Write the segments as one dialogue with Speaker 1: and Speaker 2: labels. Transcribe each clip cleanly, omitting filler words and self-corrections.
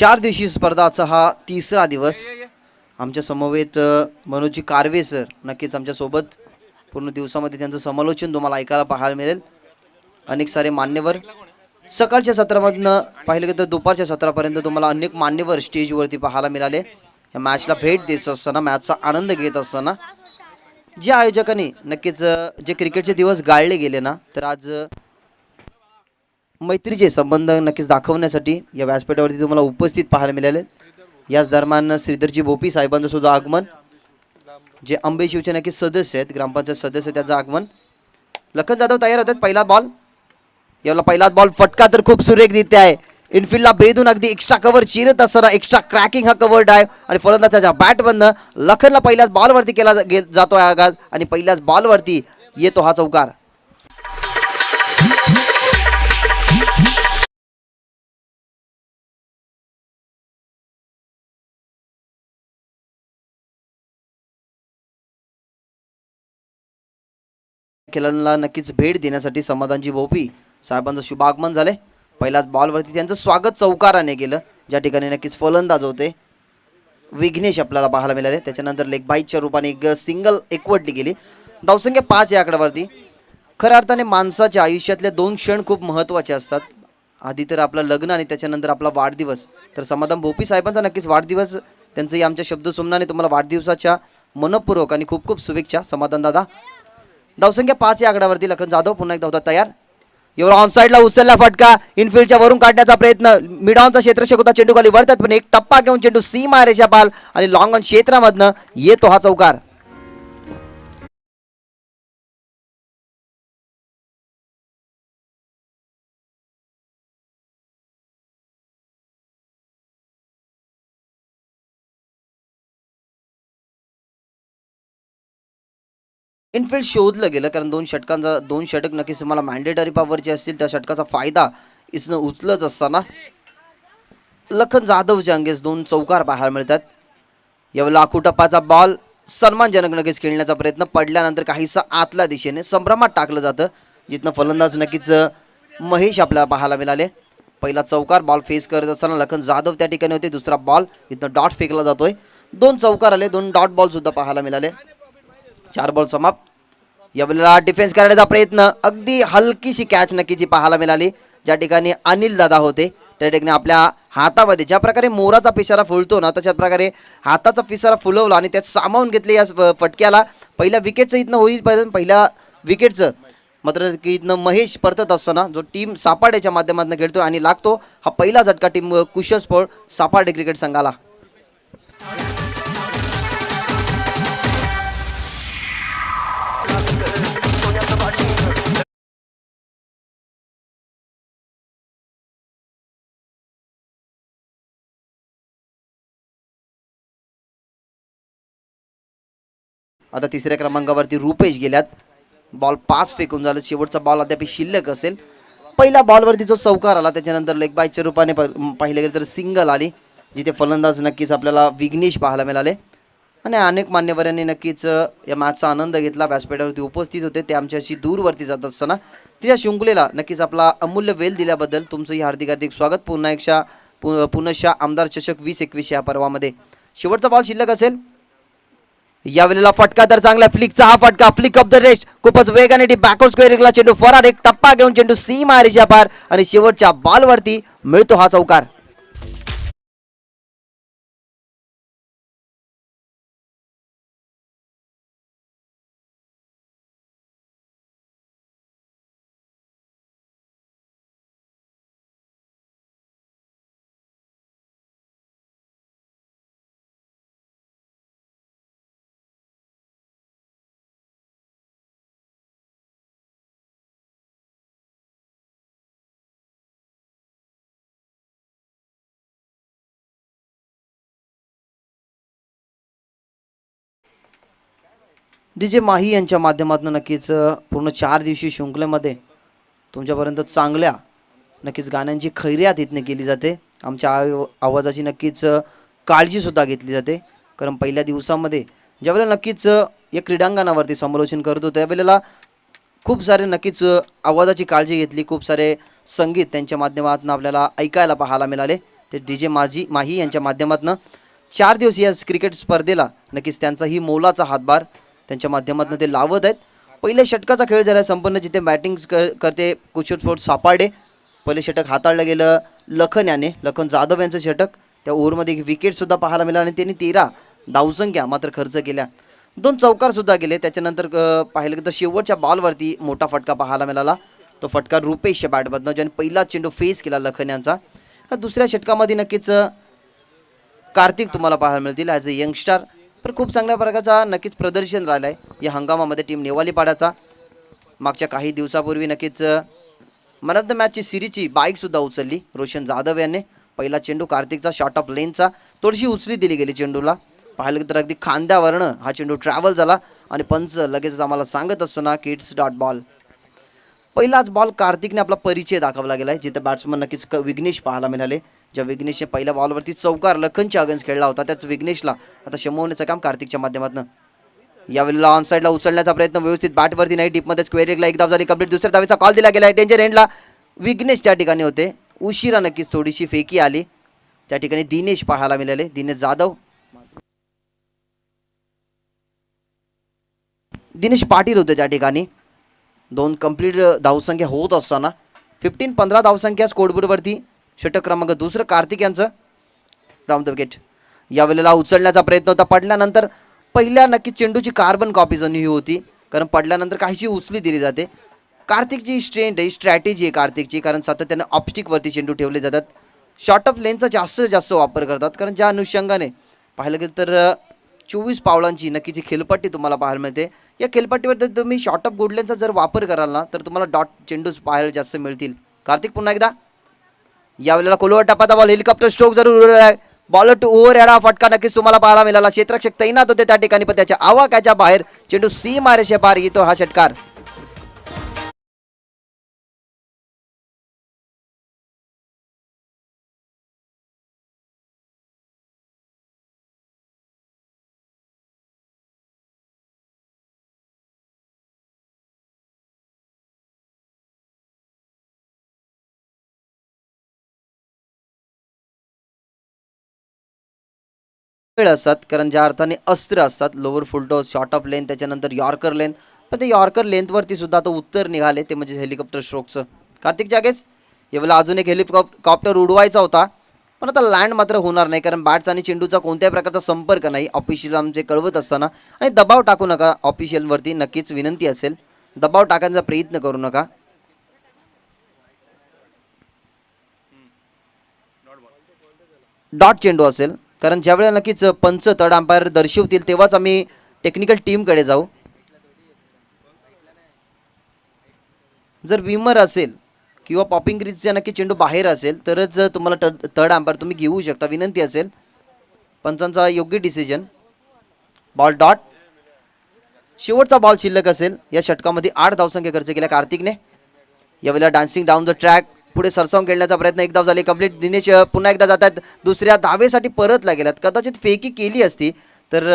Speaker 1: 4 दिवसीय स्पर्धाचा हा तिसरा दिवस. आमच्या समवेत मनोजी कारवे सर नक्कीच आमच्या सोबत पूर्ण दिवसामध्ये त्यांचं समालोचन तुम्हाला ऐकायला पाहायला मिळेल. अनेक सारे मान्यवर सकाळच्या सत्रामधनं पाहिलं की तर दुपारच्या सत्रापर्यंत तुम्हाला अनेक मान्यवर स्टेजवरती पाहायला मिळाले. या मॅचला भेट देत असताना मॅचचा आनंद घेत असताना ज्या आयोजकांनी नक्कीच जे क्रिकेटचे दिवस गाळले गेले ना, तर आज मैत्रीचे संबंध नक्कीच दाखवण्यासाठी या व्यासपीठावरती तुम्हाला उपस्थित पाहायला मिळाले. याच दरम्यान श्रीधरजी भोपी साहेबांचं सुद्धा आगमन, जे अंबे शिवचे नक्कीच सदस्य आहेत, ग्रामपंचायत सदस्य, त्याचं आगमन. लखन जाधव तयार होतात. पहिला बॉल, याला पहिलाच बॉल फटका तर खूप सुरेख दिसते आहे. इनफिल्डला बेदून अगदी एक्स्ट्रा कव्हर चिरत असताना एक्स्ट्रा क्रॅकिंग हा कव्हर ड्राइव्ह आणि फलंदाजाच्या बॅटमधनं लखनला पहिल्याच बॉलवरती केला जातो आघात आणि पहिल्याच बॉलवरती येतो हा चौकार. खेळाडूंना नक्कीच भेट देण्यासाठी समाधानजी भोपी साहेबांचं शुभ आगमन झाले. पहिल्याच बॉलवरती त्यांचं स्वागत चौकाराने केलं, ज्या ठिकाणी नक्कीच फलंदाज होते विघ्नेश आपल्याला पाहायला मिळाले. त्याच्यानंतर लेग बाईटच्या रूपाने एक सिंगल एकवटली गेली. धावसंख्या 5 या आकड्यावरती. खऱ्या अर्थाने माणसाच्या आयुष्यातले 2 क्षण खूप महत्त्वाचे असतात. आधी तर आपलं लग्न आणि त्याच्यानंतर आपला वाढदिवस. तर समाधान भोपी साहेबांचा नक्कीच वाढदिवस, त्यांचंही आमच्या शब्दसुमनाने तुम्हाला वाढदिवसाच्या मनपूर्वक आणि खूप खूप शुभेच्छा समाधान दादा. धावसंख्या 5 या आकड्यावरती. लखन जाधव पुन्हा एकदा होता तयार. एवढा ऑन साईडला उचलला फटका, इनफिल्डच्या वरून काढण्याचा प्रयत्न, मिडॉनचा क्षेत्ररक्षक होता, चेंडू खाली वरतात पण एक टप्पा घेऊन चेंडू सीमा रेषा पाल आणि लॉंग ऑन क्षेत्रामधनं येतो हा चौकार. इनफिल्ड शोधलं गेलं कारण 2 षटक नक्कीच तुम्हाला मॅन्डेटरी पॉवरचे असतील, त्या षटकाचा फायदा इसनं उचलत असताना लखन जाधवच्या अंगेस 2 चौकार पाहायला मिळतात. यावेळेला लाखू टप्पाचा बॉल सन्मानजनक नक्कीच खेळण्याचा प्रयत्न पडल्यानंतर काहीसा आतल्या दिशेने संभ्रमात टाकलं जातं, जिथनं फलंदाज नक्कीच महेश आपल्याला पाहायला मिळाले. पहिला चौकार बॉल फेस करत असताना लखन जाधव त्या ठिकाणी होते. दुसरा बॉल इथनं डॉट फेकला जातोय. 2 चौकार आले, 2 डॉट बॉल सुद्धा पाहायला मिळाले. 4 बॉल समाप्त. यावेळेला डिफेन्स करण्याचा प्रयत्न, अगदी हलकीशी कॅच नक्कीची पाहायला मिळाली, ज्या ठिकाणी अनिल दादा होते. त्या ठिकाणी आपल्या हातामध्ये ज्या प्रकारे मोराचा पिसारा फुलतो ना, तशाच प्रकारे हाताचा पिसारा फुलवला आणि त्यात सामावून घेतले या फटक्याला. पहिल्या विकेटचं इथनं होईपर्यंत पहिल्या विकेटचं मात्र की इथनं महेश परतत असताना जो टीम सापाड्याच्या माध्यमातून खेळतोय आणि लागतो हा पहिला झटका टीम कुशल स्पोर्ट सापाडे क्रिकेट संघाला. आता तिसऱ्या क्रमांकावरती रुपेश गेल्यात. बॉल 5 फेकून झालं. शेवटचा बॉल अद्याप शिल्लक असेल. पहिल्या बॉलवरती जो चौकार आला त्याच्यानंतर लेग बायच्या रूपाने पाहिलं गेलं तर सिंगल आली, जिथे फलंदाज नक्कीच आपल्याला विघ्नेश पाहायला मिळाले. आणि अनेक मान्यवरांनी नक्कीच या मॅचचा आनंद घेतला, व्यासपीठावरती उपस्थित होते. ते आमच्याशी दूरवरती जात असताना तिच्या शृंखलेला नक्कीच आपला अमूल्य वेळ दिल्याबद्दल तुमचंही हार्दिक हार्दिक स्वागत. पुनश्चा आमदार चषक 2021 या पर्वामध्ये शेवटचा बॉल शिल्लक असेल. यावेळेला फटका तर चांगला, फ्लिकचा हा फटका, फ्लिक ऑफ द रेस्ट, खूपच वेगाने बॅकवर्ड स्क्वेअरिंगला चेंडू फरार, एक टप्पा घेऊन चेंडू सीमा रेषा पार आणि शेवटच्या बॉलवरती मिळतो हा चौकार. DJ माही यांच्या माध्यमातून नक्कीच पूर्ण 4 दिवसीय शृंखलेमध्ये तुमच्यापर्यंत चांगल्या नक्कीच गाण्यांची खैरियात इथने केली जाते. आमच्या आवाजाची नक्कीच काळजीसुद्धा घेतली जाते, कारण पहिल्या दिवसामध्ये ज्यावेळेला नक्कीच या क्रीडांगणावरती समालोचन करत होतो त्यावेळेला खूप सारे नक्कीच आवाजाची काळजी घेतली, खूप सारे संगीत त्यांच्या माध्यमातून आपल्याला ऐकायला पाहायला मिळाले. ते DJ माही यांच्या माध्यमातून 4 दिवस या क्रिकेट स्पर्धेला नक्कीच त्यांचाही मोलाचा हातभार त्यांच्या माध्यमातून ते लावत आहेत. पहिल्या षटकाचा खेळ झाला संपन्न, जिथे बॅटिंग करते कुशल स्पोर्ट्स सापाडे. पहिले षटक हाताळलं गेलं लखन जाधव यांचं षटक. त्या ओव्हरमध्ये एक विकेटसुद्धा पाहायला मिळाला आणि त्यांनी 13 धावसंख्या मात्र खर्च केल्या. 2 चौकारसुद्धा गेले. त्याच्यानंतर पाहिलं तर शेवटच्या बॉलवरती मोठा फटका पाहायला मिळाला. तो फटका रुपेशच्या बॅटमधनं, ज्याने पहिला चेंडू फेस केला लखन यांचा. दुसऱ्या षटकामध्ये नक्कीच कार्तिक तुम्हाला पाहायला मिळतील ॲज अ यंगस्टार. पण खूप चांगल्या प्रकारचा नक्कीच प्रदर्शन राहिलं आहे या हंगामामध्ये टीम नेवालीपाड्याचा. मागच्या काही दिवसापूर्वी नक्कीच मन ऑफ द मॅचची सिरीजची बाईकसुद्धा उचलली रोशन जाधव यांनी. पहिला चेंडू कार्तिकचा शॉर्ट ऑफ लेनचा, थोडीशी उचली दिली गेली चेंडूला. पाहिलं तर अगदी खांद्यावरनं हा चेंडू ट्रॅव्हल झाला आणि पंच लगेच आम्हाला सांगत असताना किड्स डॉट बॉल. पहिलाच बॉल कार्तिकने आपला परिचय दाखवला गेला आहे, जिथे बॅट्समन नक्कीच विघ्नेश पाहायला मिळाले. ज्या विघ्नेशने पहिल्या बॉलवरती चौकार लखनच्या अगेन्स्ट खेळला होता, त्याच विघ्नेशला आता शमवण्याचं काम कार्तिकच्या माध्यमातून. यावेळेला ऑन साईडला उचलण्याचा प्रयत्न व्यवस्थित बॅटवरती नाही, डीपमध्ये स्क्वेअर लेगला एक धाव झाली कंप्लीट. दुसऱ्या धावेचा कॉल दिला गेला आहे. डेंजर एंडला विघ्नेश त्या ठिकाणी होते. उशिरा नक्कीच थोडीशी फेकी आली. त्या ठिकाणी दिनेश पाहायला मिळाले, दिनेश जाधव. दिनेश पाटील होते त्या ठिकाणी. 2 कंप्लीट धावसंख्या होत असताना 15 धावसंख्या स्कोरबोर्डवरती. षटक क्रमांक दुसरं कार्तिक यांचं राऊंड द विकेट. यावेळेला उचलण्याचा प्रयत्न होता, पडल्यानंतर पहिल्या नक्की चेंडूची कार्बन कॉपी जणू होती, कारण पडल्यानंतर काहीशी उचली दिली जाते. कार्तिकची स्ट्रेंथ आहे, स्ट्रॅटेजी आहे कार्तिकची, कारण सातत्याने ऑपस्टिकवरती चेंडू ठेवले जातात. शॉर्ट ऑफ लेनचा जास्त वापर करतात, कारण ज्या अनुषंगाने पाहिलं गेलं तर 24 पावलांची नक्कीची खेळपट्टी तुम्हाला पाहायला मिळते. या खेळपट्टीवर जर तुम्ही शॉर्ट ऑफ गुडलेनचा जर वापर कराल ना, तर तुम्हाला डॉट चेंडूच पाहायला जास्त मिळतील. कार्तिक पुन्हा एकदा. यावेळेला कोलवर टपाचा बॉल, हेलिकॉप्टर स्ट्रोक जरूर उडवला आहे. बॉलर टू ओव्हर याडा फटका नक्कीच तुम्हाला पाहायला मिळाला. क्षेत्ररक्षक तैनात होते त्या ठिकाणी, पण त्याच्या आवाक्याच्या बाहेर चेंडू सीमारेषे पार येतो हा षटकार. असतात, कारण ज्या अर्थाने अस्त्र असतात, lower full toss, short of length, त्याच्यानंतर यॉर्कर लेंथ. पण ते यॉर्कर लेंथवरती सुद्धा आता उत्तर निघाले, ते म्हणजे हेलिकॉप्टर स्ट्रोकचं. कार्तिक जागेच यावेळेला अजून एक हेलिकॉप्टर उडवायचा होता, पण आता लँड मात्र होणार नाही, कारण बॅट्स आणि चेंडूचा कोणत्याही प्रकारचा संपर्क नाही. ऑफिशियल आमचे कळवत असताना, आणि दबाव टाकू नका ऑफिशियलवरती, नक्कीच विनंती असेल, दबाव टाकण्याचा प्रयत्न करू नका. डॉट चेंडू असेल, कारण ज्यावेळेला नक्कीच पंच थर्ड अंपायर दर्शवतील तेव्हाच आम्ही टेक्निकल टीमकडे जाऊ. जर विमर असेल किंवा पॉपिंग ग्रीजचा नक्की चेंडू बाहेर असेल तरच तुम्हाला थर्ड अंपायर तुम्ही घेऊ शकता, विनंती असेल. पंचांचा योग्य डिसिजन. Ball dot. शेवटचा बॉल शिल्लक असेल. या षटकामध्ये 8 धावसंख्या खर्च केल्या कार्तिकने. यावेळेला डान्सिंग डाऊन द ट्रॅक, पुढे सरसावून खेळण्याचा प्रयत्न, एक धाव झाली कंप्लीट. दिनेश पुन्हा एकदा जातात दुसऱ्या धावेसाठी परतला गेल्यात. कदाचित फेकी केली असती तर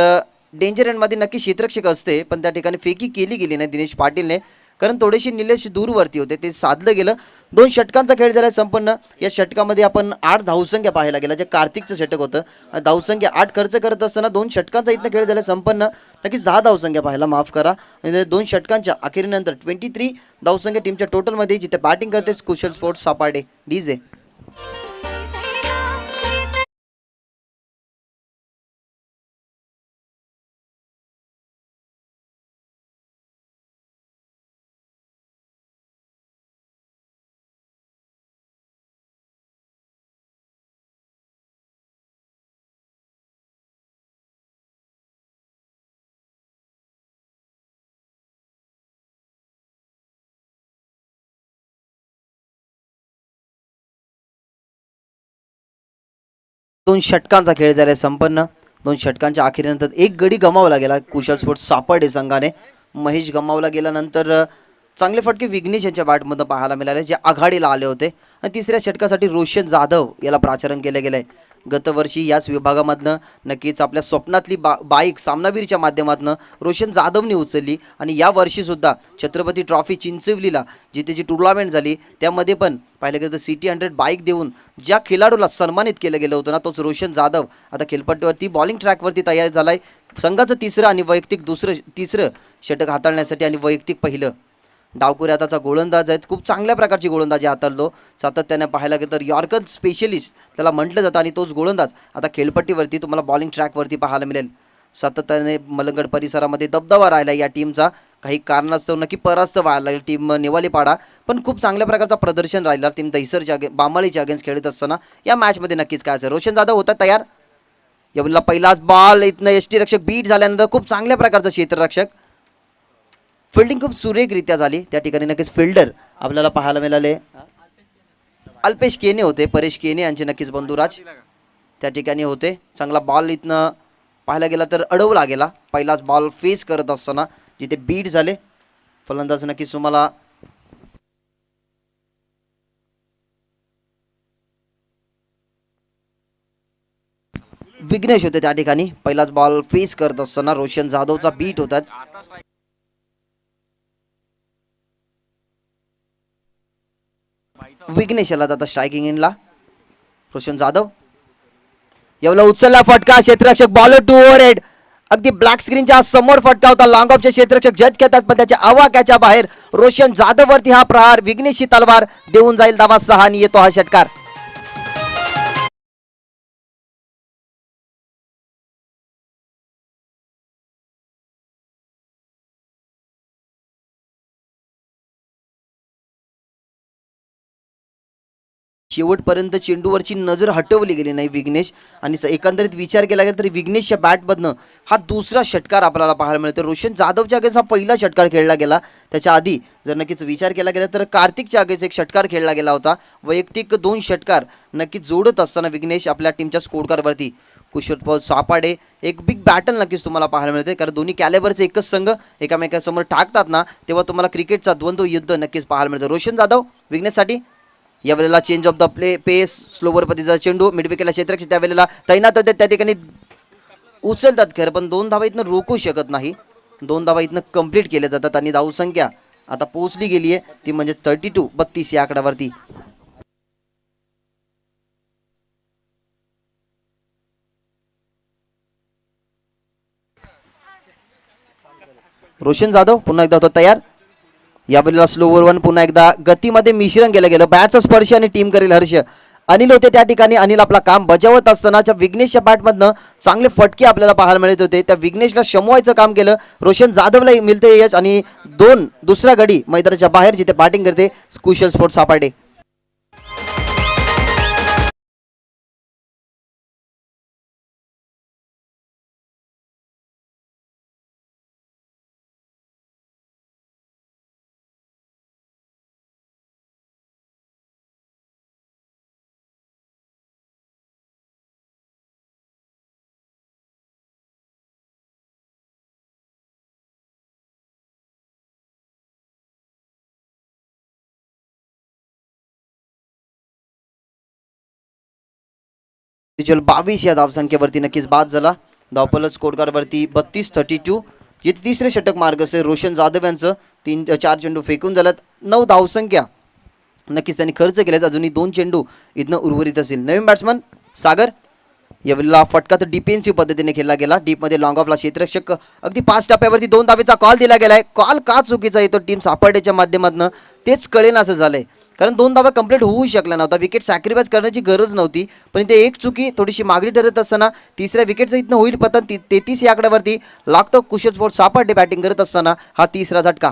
Speaker 1: डेंजर एंडमध्ये नक्की क्षेत्ररक्षक असते, पण त्या ठिकाणी फेकी केली गेली नाही दिनेश पाटीलने, कारण थोडेसे निलेश दूरवरती होते, ते साधलं गेलं. 2 षटकांचा खेळ झाला संपन्न. या षटकामध्ये आपण 8 धावसंख्या पाहायला गेला, जे कार्तिकचं षटक होतं. धावसंख्या 8 खर्च करत असताना 2 षटकांचा इथं खेळ झाला संपन्न. नक्कीच 10 धावसंख्या पाहायला, माफ करा. आणि 2 षटकांच्या अखेरीनंतर 23 धावसंख्या टीमच्या टोटलमध्ये, जिथे बॅटिंग करते कुशल स्पोर्ट्स सापाडे. डीजे दोन षटकांचा खेळ झाला संपन्न. 2 षटकांच्या अखेरीनंतर एक गडी गमावला गेला कुशल स्पोर्ट्स सापडे संघाने. महेश गमावला गेल्यानंतर चांगले फटके विघ्नेश यांच्या बॅटमधून पाहायला मिळाले, जे आघाडीला आले होते. आणि तिसऱ्या षटकासाठी रोशन जाधव याला प्राचारण केले गेले. गतवर्षी याच विभागामधनं नक्कीच आपल्या स्वप्नातली बाईक सामनावीरच्या माध्यमातून रोशन जाधवने उचलली आणि या वर्षीसुद्धा छत्रपती ट्रॉफी चिंचवलीला जी त्याची टुर्नामेंट झाली त्यामध्ये पण पाहिलं गेलं तर सिटी 100 बाईक देऊन ज्या खेळाडूला सन्मानित केलं गेलं होतं ना तोच रोशन जाधव आता खेळपट्टीवरती बॉलिंग ट्रॅकवरती तयार झाला आहे. संघाचं तिसरं आणि वैयक्तिक तिसरं षटक हाताळण्यासाठी आणि वैयक्तिक पहिलं. डावकुरे आताचा गोलंदाज आहेत, खूप चांगल्या प्रकारची गोलंदाजी हाताळतो. सातत्याने पाहायला गेलं तर यॉर्कर स्पेशलिस्ट त्याला म्हटलं जातं आणि तोच गोलंदाज आता खेळपट्टीवरती तुम्हाला बॉलिंग ट्रॅकवरती पाहायला मिळेल. सातत्याने मलंगड परिसरामध्ये दबदबा राहिला या टीमचा. काही कारणास्तव नक्की परास्त व्हायला लागली टीम नेवालेपाडा, पण खूप चांगल्या प्रकारचा प्रदर्शन राहिला टीम दहिसरच्या बामाळीच्या अगेन्स्ट खेळत असताना. या मॅचमध्ये नक्कीच काय असेल. रोशन जाधव होता तयार. यावेळेला पहिलाच बॉल इथनं यष्टी रक्षक बीट झाल्यानंतर खूप चांगल्या प्रकारचा क्षेत्ररक्षक फिल्डिंग खूप सुरेखरित्या झाली त्या ठिकाणी. नक्कीच फिल्डर आपल्याला पाहायला मिळाले अल्पेश केने होते, परेश केने यांचे नक्कीच बंधुराज त्या ठिकाणी होते. चांगला बॉल इथनं पाहायला गेला तर अडवला गेला पहिलाच बॉल फेस करत असताना जिथे बीट झाले. फलंदाज नक्कीच तुम्हाला विघ्नेश होते त्या ठिकाणी. पहिलाच बॉल फेस करत असताना रोशन जाधवचा बीट होतात. विघ्नेश आला आता स्ट्रायकिंग इनला. रोशन जाधव एवढा उचलला फटका, क्षेत्ररक्षक बॉलर टू ओव्हरहेड. अगदी ब्लॅक स्क्रीनच्या समोर फटका होता. लॉंग ऑफचे क्षेत्ररक्षक जज घेतात पण त्याच्या आवाक्याच्या बाहेर. रोशन जाधव वरती हा प्रहार, विघ्नेशची तलवार देऊन जाईल धावा 6 आणि येतो हा षटकार. शेवटपर्यंत चेंडूवरची नजर हटवली गेली नाही विघ्नेश आणि एकंदरीत विचार केला गेला तरी विघ्नेशच्या बॅटमधनं हा दुसरा षटकार आपल्याला पाहायला मिळतो. रोशन जाधवच्या अगेन्स्ट हा पहिला षटकार खेळला गेला. त्याच्या आधी जर नक्कीच विचार केला गेला तर कार्तिकच्या अगेन्स्ट एक षटकार खेळला गेला होता. वैयक्तिक 2 षटकार नक्कीच जोडत असताना विघ्नेश आपल्या टीमच्या स्कोरकार्डवरती. कुशल सापाडे एक बिग बॅटल नक्कीच तुम्हाला पाहायला मिळते कारण दोन्ही कॅलेबरचे एकच संघ एकामेकांसमोर टाकतात ना तेव्हा तुम्हाला क्रिकेटचा द्वंद्व युद्ध नक्कीच पाहायला मिळतं. रोशन जाधव विघ्नेशसाठी यावेळेला change of the play pace slower पद्धतीचा चेंडू मिडविकेटला क्षेत्ररक्षक त्यावेळेला तैनात होते त्या ठिकाणी उचलतात खरं पण 2 धावा इथनं रोखू शकत नाही. 2 धावा इथनं कंप्लीट केल्या जातात आणि धावसंख्या आता पोहोचली गेली आहे ती म्हणजे 32 या आकड्यावरती. रोशन जाधव पुन्हा एकदा होता तयार. यावेळेला स्लोवर 1 पुन्हा एकदा गतीमध्ये मिश्रण केलं गेलं. बॅटचा स्पर्श आणि टीम करेल हर्ष. अनिल होते त्या ठिकाणी. अनिल आपला काम बजावत असतानाच्या विघ्नेशच्या बॅटमधनं चांगले फटके आपल्याला पाहायला मिळत होते. त्या विघ्नेशला शमवायचं काम केलं. रोशन जाधवला मिळते यश आणि दुसरा गडी मैदानाच्या बाहेर जिथे बॅटिंग करते कुशल स्पोर्ट्स सापाडे. तिच्या 22 या धावसंख्येवरती नक्कीच बाद झाला. धावफलक स्कोरकार्डवरती 32-32 जिथे तिसरे षटक मार्ग असेल रोशन जाधव यांचं. 4 चेंडू फेकून झाल्यात. 9 धावसंख्या नक्कीच त्यांनी खर्च केल्यात. अजूनही 2 चेंडू इथनं उर्वरित असेल. नवीन बॅट्समन सागर यावेळेला फटका तर डिफेन्सिव्ह पद्धतीने खेळला गेला. डीपमध्ये लॉंग ऑफला क्षेत्ररक्षक अगदी 5 टप्प्यावरती 2 धावेचा कॉल दिला गेलाय. कॉल का चुकीचा येतो टीम सापड्याच्या माध्यमातून तेच कळेन असं झालंय कारण 2 धावा कंप्लीट होऊ शकला नव्हता. विकेट सॅक्रिफाईस करण्याची गरज नव्हती पण इथे एक चुकी थोडीशी मागणी ठरत असताना तिसऱ्या विकेटचं इथनं होईल पतन. 33 या आकड्यावरती लागतो कुशल स्पोर्ट्स सापाडे बॅटिंग करत असताना हा तिसरा झटका.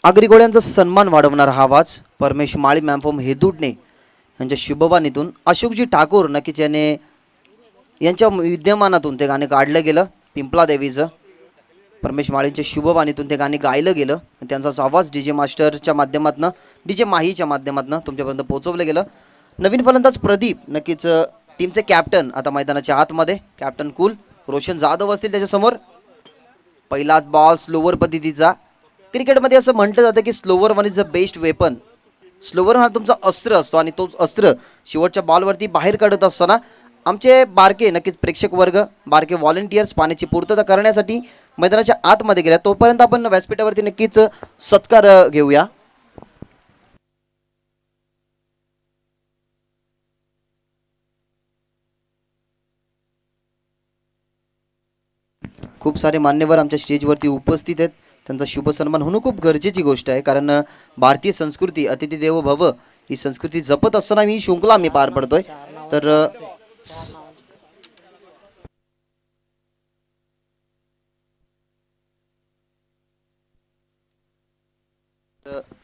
Speaker 1: आगरीगोळ्यांचा सन्मान वाढवणारा हा आवाज परमेश माळी मॅम फ्रॉम हेदुडणे यांच्या शुभवाणीतून. अशोकजी ठाकूर नक्कीच याने यांच्या विद्यमानातून ते गाणे काढलं गेलं. पिंपला देवीचं परमेश माळींच्या शुभवाणीतून ते गाणे गायलं गेलं आणि त्यांचाच आवाज डीजे मास्टरच्या माध्यमातून, डीजे माहीच्या माध्यमातून तुमच्यापर्यंत पोहोचवलं गेलं. नवीन फलंदाज प्रदीप, नक्कीच टीमचे कॅप्टन आता मैदानाच्या आतमध्ये. कॅप्टन कुल, रोशन जाधव असतील त्याच्यासमोर. पहिलाच बॉल स्लोवर पद्धतीचा. क्रिकेटमध्ये असं म्हटलं जातं की slower one is the best weapon. Slower हा तुमचा अस्त्र असतो आणि तोच अस्त्र शेवटच्या बॉलवरती बाहेर काढत असताना आमचे बारके, नक्कीच प्रेक्षक वर्ग, बारके व्हॉलेंटियर्स पाण्याची पूर्तता करण्यासाठी मैदानाच्या आतमध्ये गेल्या. तोपर्यंत आपण व्यासपीठावरती नक्कीच सत्कार घेऊया. खूप सारे मान्यवर आमच्या स्टेजवरती उपस्थित आहेत. त्यांचा शुभ सन्मान होणं खूप गरजेची गोष्ट आहे, कारण भारतीय संस्कृती अतिथी देवो भव ही संस्कृती जपत असताना ही शृंखला आम्ही पार पडतोय.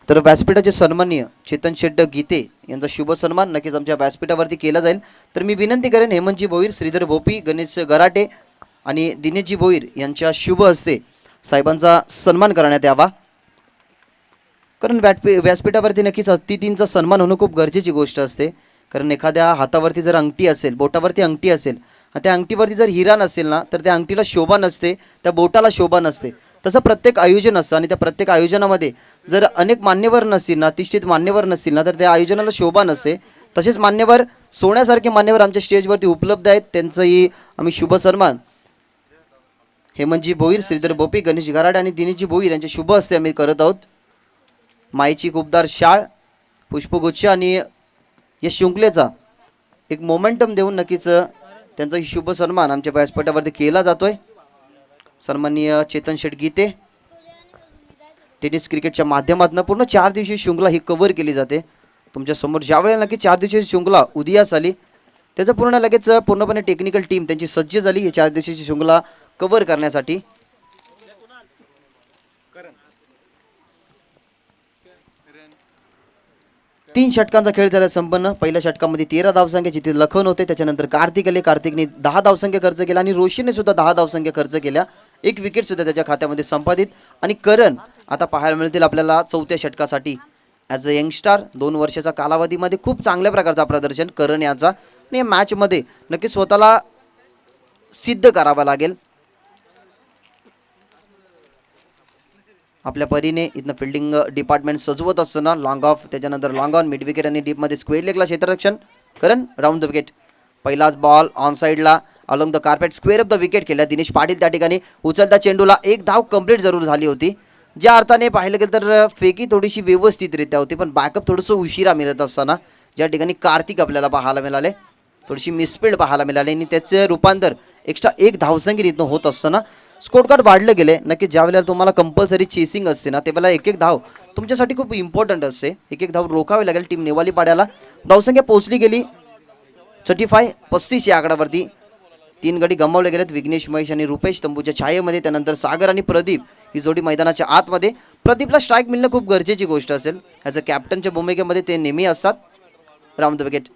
Speaker 1: तर व्यासपीठाचे सन्माननीय चेतन शेट्ट गीते यांचा शुभ सन्मान नक्कीच आमच्या व्यासपीठावरती केला जाईल. तर मी विनंती करेन हेमंतजी भोईर, श्रीधर भोपी, गणेश गराटे आणि दिनेशजी भोईर यांच्या शुभ हस्ते साहेबांचा सन्मान करण्यात यावा. कारण व्यासपीठावरती नक्कीच अतिथींचा सन्मान होणं खूप गरजेची गोष्ट असते. कारण एखाद्या हातावरती जर अंगठी असेल, बोटावरती अंगठी असेल, त्या अंगठीवरती जर हिरा नसेल ना, तर त्या अंगठीला शोभा नसते, त्या बोटाला शोभा नसते. तसं प्रत्येक आयोजन असतं आणि त्या प्रत्येक आयोजनामध्ये जर अनेक मान्यवर नसतील ना, प्रतिष्ठित मान्यवर नसतील ना, तर त्या आयोजनाला शोभा नसते. तसेच मान्यवर, सोन्यासारखे मान्यवर आमच्या स्टेजवरती उपलब्ध आहेत. त्यांचंही आम्ही शुभ सन्मान हेमंतजी भोईर, श्रीधर भोपी, गणेश गराडे आणि दिनेशजी भोईर यांच्या शुभ हस्ते आम्ही करत आहोत. माईची खूपदार शाळ, पुष्पगुच्छ आणि या शृंखलेचा एक मोमेंटम देऊन नक्कीच त्यांचा शुभ सन्मान आमच्या व्यासपीठावरती केला जातोय. सन्माननीय चेतन शेट गीते, टेनिस क्रिकेटच्या माध्यमातून पूर्ण 4 दिवसीय शृंखला ही कव्हर केली जाते तुमच्यासमोर. ज्यावेळेला नक्की 4 दिवसीय शृंखला उदयास आली, त्याचं पूर्णपणे टेक्निकल टीम त्यांची सज्ज झाली ही 4 दिवसीय शृंखला कव्हर करण्यासाठी. तीन षटकांचा खेळ झाला संपन्न. पहिल्या षटकामध्ये 13 धावसंख्या, जिथे लखन होते. त्याच्यानंतर कार्तिक आले, कार्तिकने 10 धावसंख्या खर्च केला आणि रोशनने सुद्धा 10 धावसंख्या खर्च केल्या. एक विकेट सुद्धा त्याच्या खात्यामध्ये संपादित. आणि करण आता पाहायला मिळतील आपल्याला 4थ्या षटकासाठी. ॲज अ यंगस्टार 2 वर्षाच्या कालावधीमध्ये खूप चांगल्या प्रकारचा प्रदर्शन करण याचा, आणि या मॅचमध्ये नक्की स्वतःला सिद्ध करावा लागेल. आपल्या परीने इथनं फिल्डिंग डिपार्टमेंट सजवत असताना लॉंग ऑफ, त्याच्यानंतर लॉंग ऑन, मिड विकेट आणि डीपमध्ये स्क्वेअर लेगला क्षेत्ररक्षण. करण राऊंड द विकेट. पहिलाच बॉल ऑन साईडला along the carpet, square of the wicket केल्या. दिनेश पाटील त्या ठिकाणी उचलता चेंडूला एक धाव कंप्लीट जरूर झाली होती. ज्या अर्थाने पाहिलं गेलं तर फेकी थोडीशी व्यवस्थितरित्या होती, पण बॅकअप थोडंसं उशिरा मिळत असताना ज्या ठिकाणी कार्तिक आपल्याला पाहायला मिळाले, थोडीशी मिसफिल्ड पाहायला मिळाली आणि त्याचे रूपांतर एक्स्ट्रा एक धावसंख्येतनं होत असताना स्कोर कार्ड वाढलं गेले. नक्की ज्या वेळेला तुम्हाला कंपल्सरी चेसिंग असते ना, त्यावेळेला एक एक धाव तुमच्यासाठी खूप इम्पॉर्टंट असते. एक एक धाव रोखावी लागेल. टीम नेवाली पाड्याला धावसंख्या पोहोचली गेली 35 या आकड्यावरती. 3 गडी गमावले गेलेत. विघ्नेश, महेश आणि रुपेश तंबूच्या छायेमध्ये. त्यानंतर सागर आणि प्रदीप ही जोडी मैदानाच्या आतमध्ये. प्रदीपला स्ट्राईक मिळणं खूप गरजेची गोष्ट असेल. ॲज अ कॅप्टनच्या भूमिकेमध्ये ते नेहमी असतात. Round the wicket.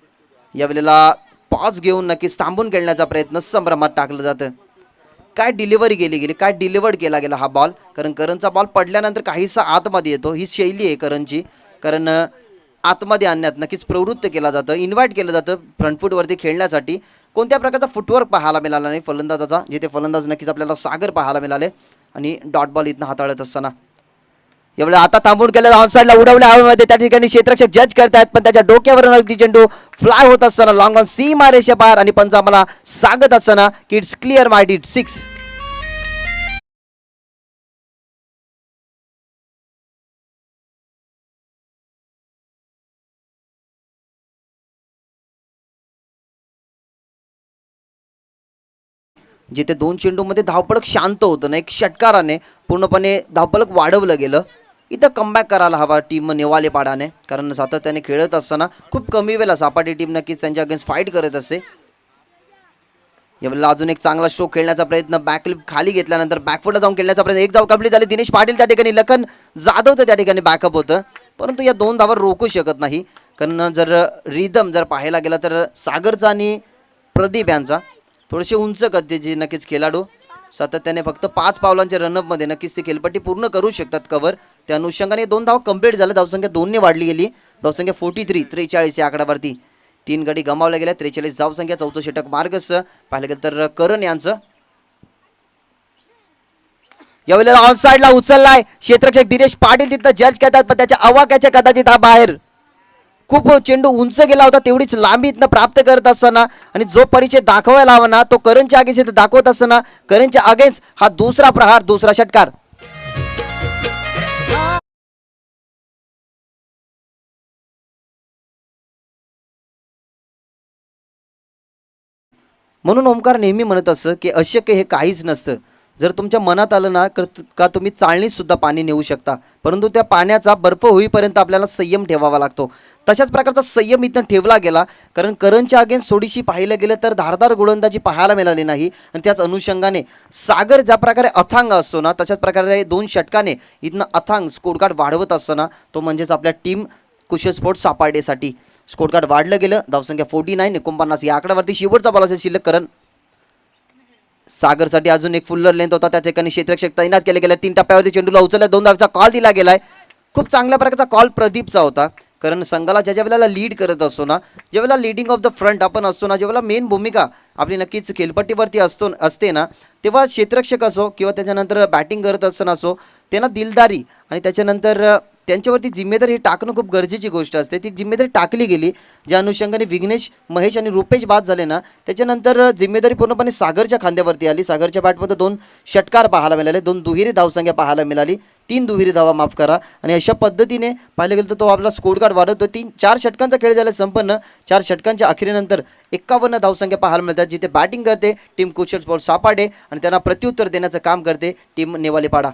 Speaker 1: यावेळेला पॉज घेऊन नक्कीच थांबून खेळण्याचा प्रयत्न संभ्रमात टाकलं जातं. काय डिलिव्हरी गेली, काय डिलिव्हर्ड केला गेला हा बॉल. कारण करणचा बॉल पडल्यानंतर काहीसा आतमध्ये येतो. ही शैली आहे करणची. कारण आतमध्ये आणण्यात नक्कीच प्रवृत्त केला जातं, इन्व्हाइट केलं जातं फ्रंट फूटवरती खेळण्यासाठी. कोणत्या प्रकारचा फुटवर्क पाहायला मिळाला नाही फलंदाजाचा, जिथे फलंदाज नक्कीच आपल्याला सागर पाहायला मिळाले. आणि डॉट बॉल इथनं हाताळत असताना यावेळी आता थांबून केलं, ऑन साईडला उडवल्या हवेमध्ये. त्या ठिकाणी क्षेत्ररक्षक जज करतात, पण त्याच्या डोक्यावर अगदी चेंडू फ्लाय होत असताना लॉंग ऑन सीमा रेषा पार. आणि पंच आम्हाला सांगत असताना की इट्स क्लिअर माय डिट 6. जिथे 2 चेंडूमध्ये धावपळक शांत होतं ना, एक षटकाराने पूर्णपणे धावपळक वाढवलं गेलं. इथं कमबॅक करायला हवा टीम नेवालेपाडाने, कारण सातत्याने खेळत असताना खूप कमी वेळा सापाटी टीम नक्कीच त्यांच्या अगेन्स्ट फाईट करत असते. यावेळेला अजून एक चांगला स्ट्रोक खेळण्याचा प्रयत्न, बॅकलिप खाली घेतल्यानंतर बॅकफुटला जाऊन खेळण्याचा प्रयत्न. एक धाव कंप्लीट झाली. दिनेश पाटील त्या ठिकाणी, लखन जाधवचं त्या ठिकाणी बॅकअप होतं, परंतु या 2 धावांवर रोखू शकत नाही. कारण जर रिदम जर पाहायला गेला तर सागरचा आणि प्रदीप यांचा थोडेसे उंच गतीचे नक्कीच खेळाडू सातत्याने फक्त 5 पावलांच्या रनअपमध्ये नक्कीच ती खेळपट्टी पूर्ण करू शकतात कव्हर. त्या अनुषंगाने 2 धाव कंप्लीट झाल्या. धावसंख्या 2 ने वाढली गेली. धावसंख्या 43 या आकड्यावरती 3 गडी गमावल्या गेल्या. 43 धावसंख्या. चौथं षटक मार्गस पाहिलं गेलं तर करण यांचं. यावेळेला ऑन साइडला उचललाय क्षेत्ररक्षक दिनेश पाटील तिथं जज करतात पण त्याच्या अवाक्याच्या कदाचित हा बाहेर. खूप चेंडू उंच गेला होता तेवढीच लांबी इथनं प्राप्त करत असताना आणि जो परिचय दाखवायला हवा ना तो करणच्या अगेन्स्ट इथं दाखवत असताना करणच्या अगेन्स्ट हा दुसरा प्रहार दुसरा षटकार. म्हणून ओमकार नेहमी म्हणत असं की अशक्य हे काहीच नसतं. जर तुमच्या मनात आलं ना का तुम्ही चाळणीत सुद्धा पाणी नेऊ शकता, परंतु त्या पाण्याचा बर्फ होईपर्यंत आपल्याला संयम ठेवावा लागतो. तशाच प्रकारचा संयम इथं ठेवला गेला कारण करणच्या अगेन्स्ट थोडीशी पाहिलं गेलं तर धारदार गोलंदाजी पाहायला मिळाली नाही. आणि त्याच अनुषंगाने सागर ज्या प्रकारे अथांग असतो ना तशाच प्रकारे 2 षटकाने इथनं अथांग स्कोर कार्ड वाढवत असताना तो म्हणजेच आपल्या टीम कुशल स्पोर्ट्स सापार्डेसाठी स्कोर कार्ड वाढलं गेलं. धावसंख्या 49 49 या आकड्यावरती शेवटचा बॉल असेल शिल्लक. करण सागरसाठी अजून एक फुल्लर लेंथ होता त्या ठिकाणी क्षेत्ररक्षक तैनात केले गेले. 3 टप्प्यावरती चेंडूला उचलला 2 धावचा कॉल दिला गेलाय. खूप चांगल्या प्रकारचा कॉल प्रदीपचा होता कारण संघाला ज्या वेळेला लीड करत असतो ना ज्यावेळेला लीडिंग ऑफ द फ्रंट आपण असतो ना ज्यावेळेला मेन भूमिका आपली नक्कीच खेळपट्टीवरती असते ना तेव्हा क्षेत्ररक्षक असो किंवा त्याच्यानंतर बॅटिंग करत असताना असो त्यांना दिलदारी आणि त्याच्यानंतर त्यांच्यावरती जिम्मेदारी टाकणं खूप गरजेची गोष्ट असते. ती जिम्मेदारी टाकली गेली ज्या अनुषंगाने विघ्नेश महेश आणि रुपेश बाद झाले ना त्याच्यानंतर जिम्मेदारी पूर्णपणे सागरच्या खांद्यावरती आली. सागरच्या बॅटमध्ये 2 षटकार पाहायला मिळाले. 2 दुहेरी धावसंख्या पाहायला मिळाली. 3 दुहेरी धावा माफ करा. आणि अशा पद्धतीने पाहिलं गेलं तर तो आपला स्कोर कार्ड वाढवतो. 4 षटकांचा खेळ झाला संपन्न. 4 षटकांच्या अखेरीनंतर 51 धावसंख्या पाहायला मिळतात. जिथे बॅटिंग करते टीम कुशल स्पोर्ट्स सापाडे आणि त्यांना प्रत्युत्तर देण्याचं काम करते टीम नेवालेपाडा.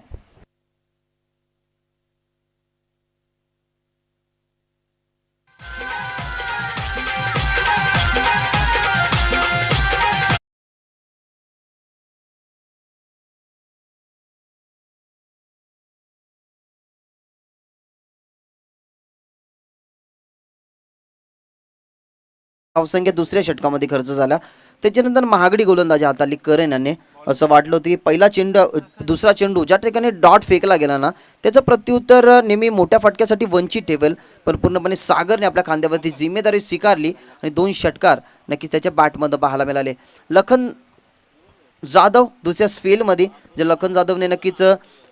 Speaker 1: धावसंख्या दुसऱ्या षटकामध्ये खर्च झाला. त्याच्यानंतर महागडी गोलंदाजी हाताळली करण यांनी. असं वाटलं होतं की पहिला चेंडू दुसरा चेंडू ज्या ठिकाणी डॉट फेकला गेला ना त्याचं प्रत्युत्तर नेहमी मोठ्या फटक्यासाठी वंचित ठेवेल पण पूर्णपणे सागरने आपल्या खांद्यावरती जिम्मेदारी स्वीकारली आणि 2 षटकार नक्कीच त्याच्या बॅटमध्ये पाहायला मिळाले. लखन जाधव दुसऱ्या स्पेलमध्ये जे लखन जाधवने नक्कीच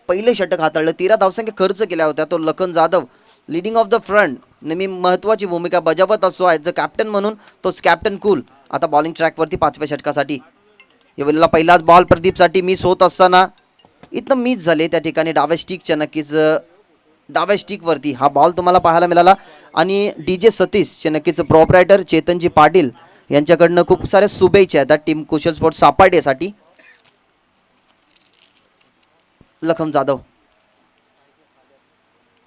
Speaker 1: पहिले षटक हाताळलं. 13 धावसंख्या खर्च केल्या होत्या. तो Lakhan Jadhav leading of the front नेहमी महत्त्वाची भूमिका बजावत असतो. ॲज अ कॅप्टन म्हणून तोच कॅप्टन कूल आता बॉलिंग ट्रॅकवरती 5व्या षटकासाठी. यावेळेला पहिलाच बॉल प्रदीपसाठी मिस होत असताना इथं मिस झाले त्या ठिकाणी डाव्या स्टिकच्या नक्कीच डाव्या स्टिकवरती हा बॉल तुम्हाला पाहायला मिळाला. आणि DJ सतीशचे नक्कीच प्रॉपरायटर चेतनजी पाटील यांच्याकडनं खूप साऱ्या शुभेच्छा आहेत टीम कुशल स्पोर्ट्स सापाडेसाठी. लखन जाधव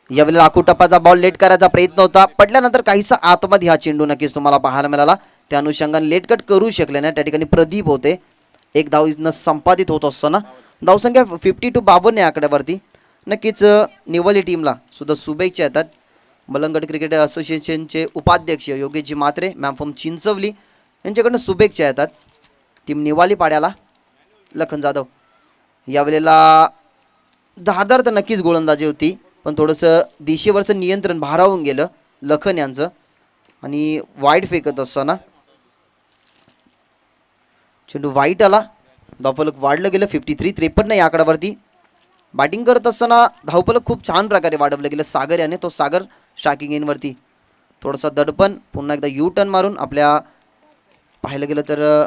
Speaker 1: यावेळेला आकुटप्पाचा बॉल लेट करायचा प्रयत्न होता. पडल्यानंतर काहीसा आतमध्ये हा चेंडू नक्कीच तुम्हाला पाहायला मिळाला. त्या अनुषंगाने लेट कट करू शकले नाही. त्या ठिकाणी प्रदीप होते. 1 धाव इथनं संपादित होत असताना धावसंख्या 52 या आकड्यावरती नक्कीच निवली टीमला सुद्धा शुभेच्छा येतात. मलंगड क्रिकेट असोसिएशनचे उपाध्यक्ष योगेशजी म्हात्रे मॅम फ्रॉम चिंचवली यांच्याकडनं शुभेच्छा येतात टीम निवाली पाड्याला. लखन जाधव यावेळेला धारदार तर नक्कीच गोलंदाजी होती पण थोडंसं दिशेवरचं नियंत्रण भारावून गेलं लखन यांचं आणि वाईट फेकत असताना चेंडू वाईट आला. धावफलक वाढलं गेलं 53 या आकड्यावरती. बॅटिंग करत असताना धावफलक खूप छान प्रकारे वाढवलं गेलं सागर याने. तो सागर स्ट्रायकिंग एनवरती थोडासा दडपण पुन्हा एकदा यू टर्न मारून आपल्या पाहायला गेलं तर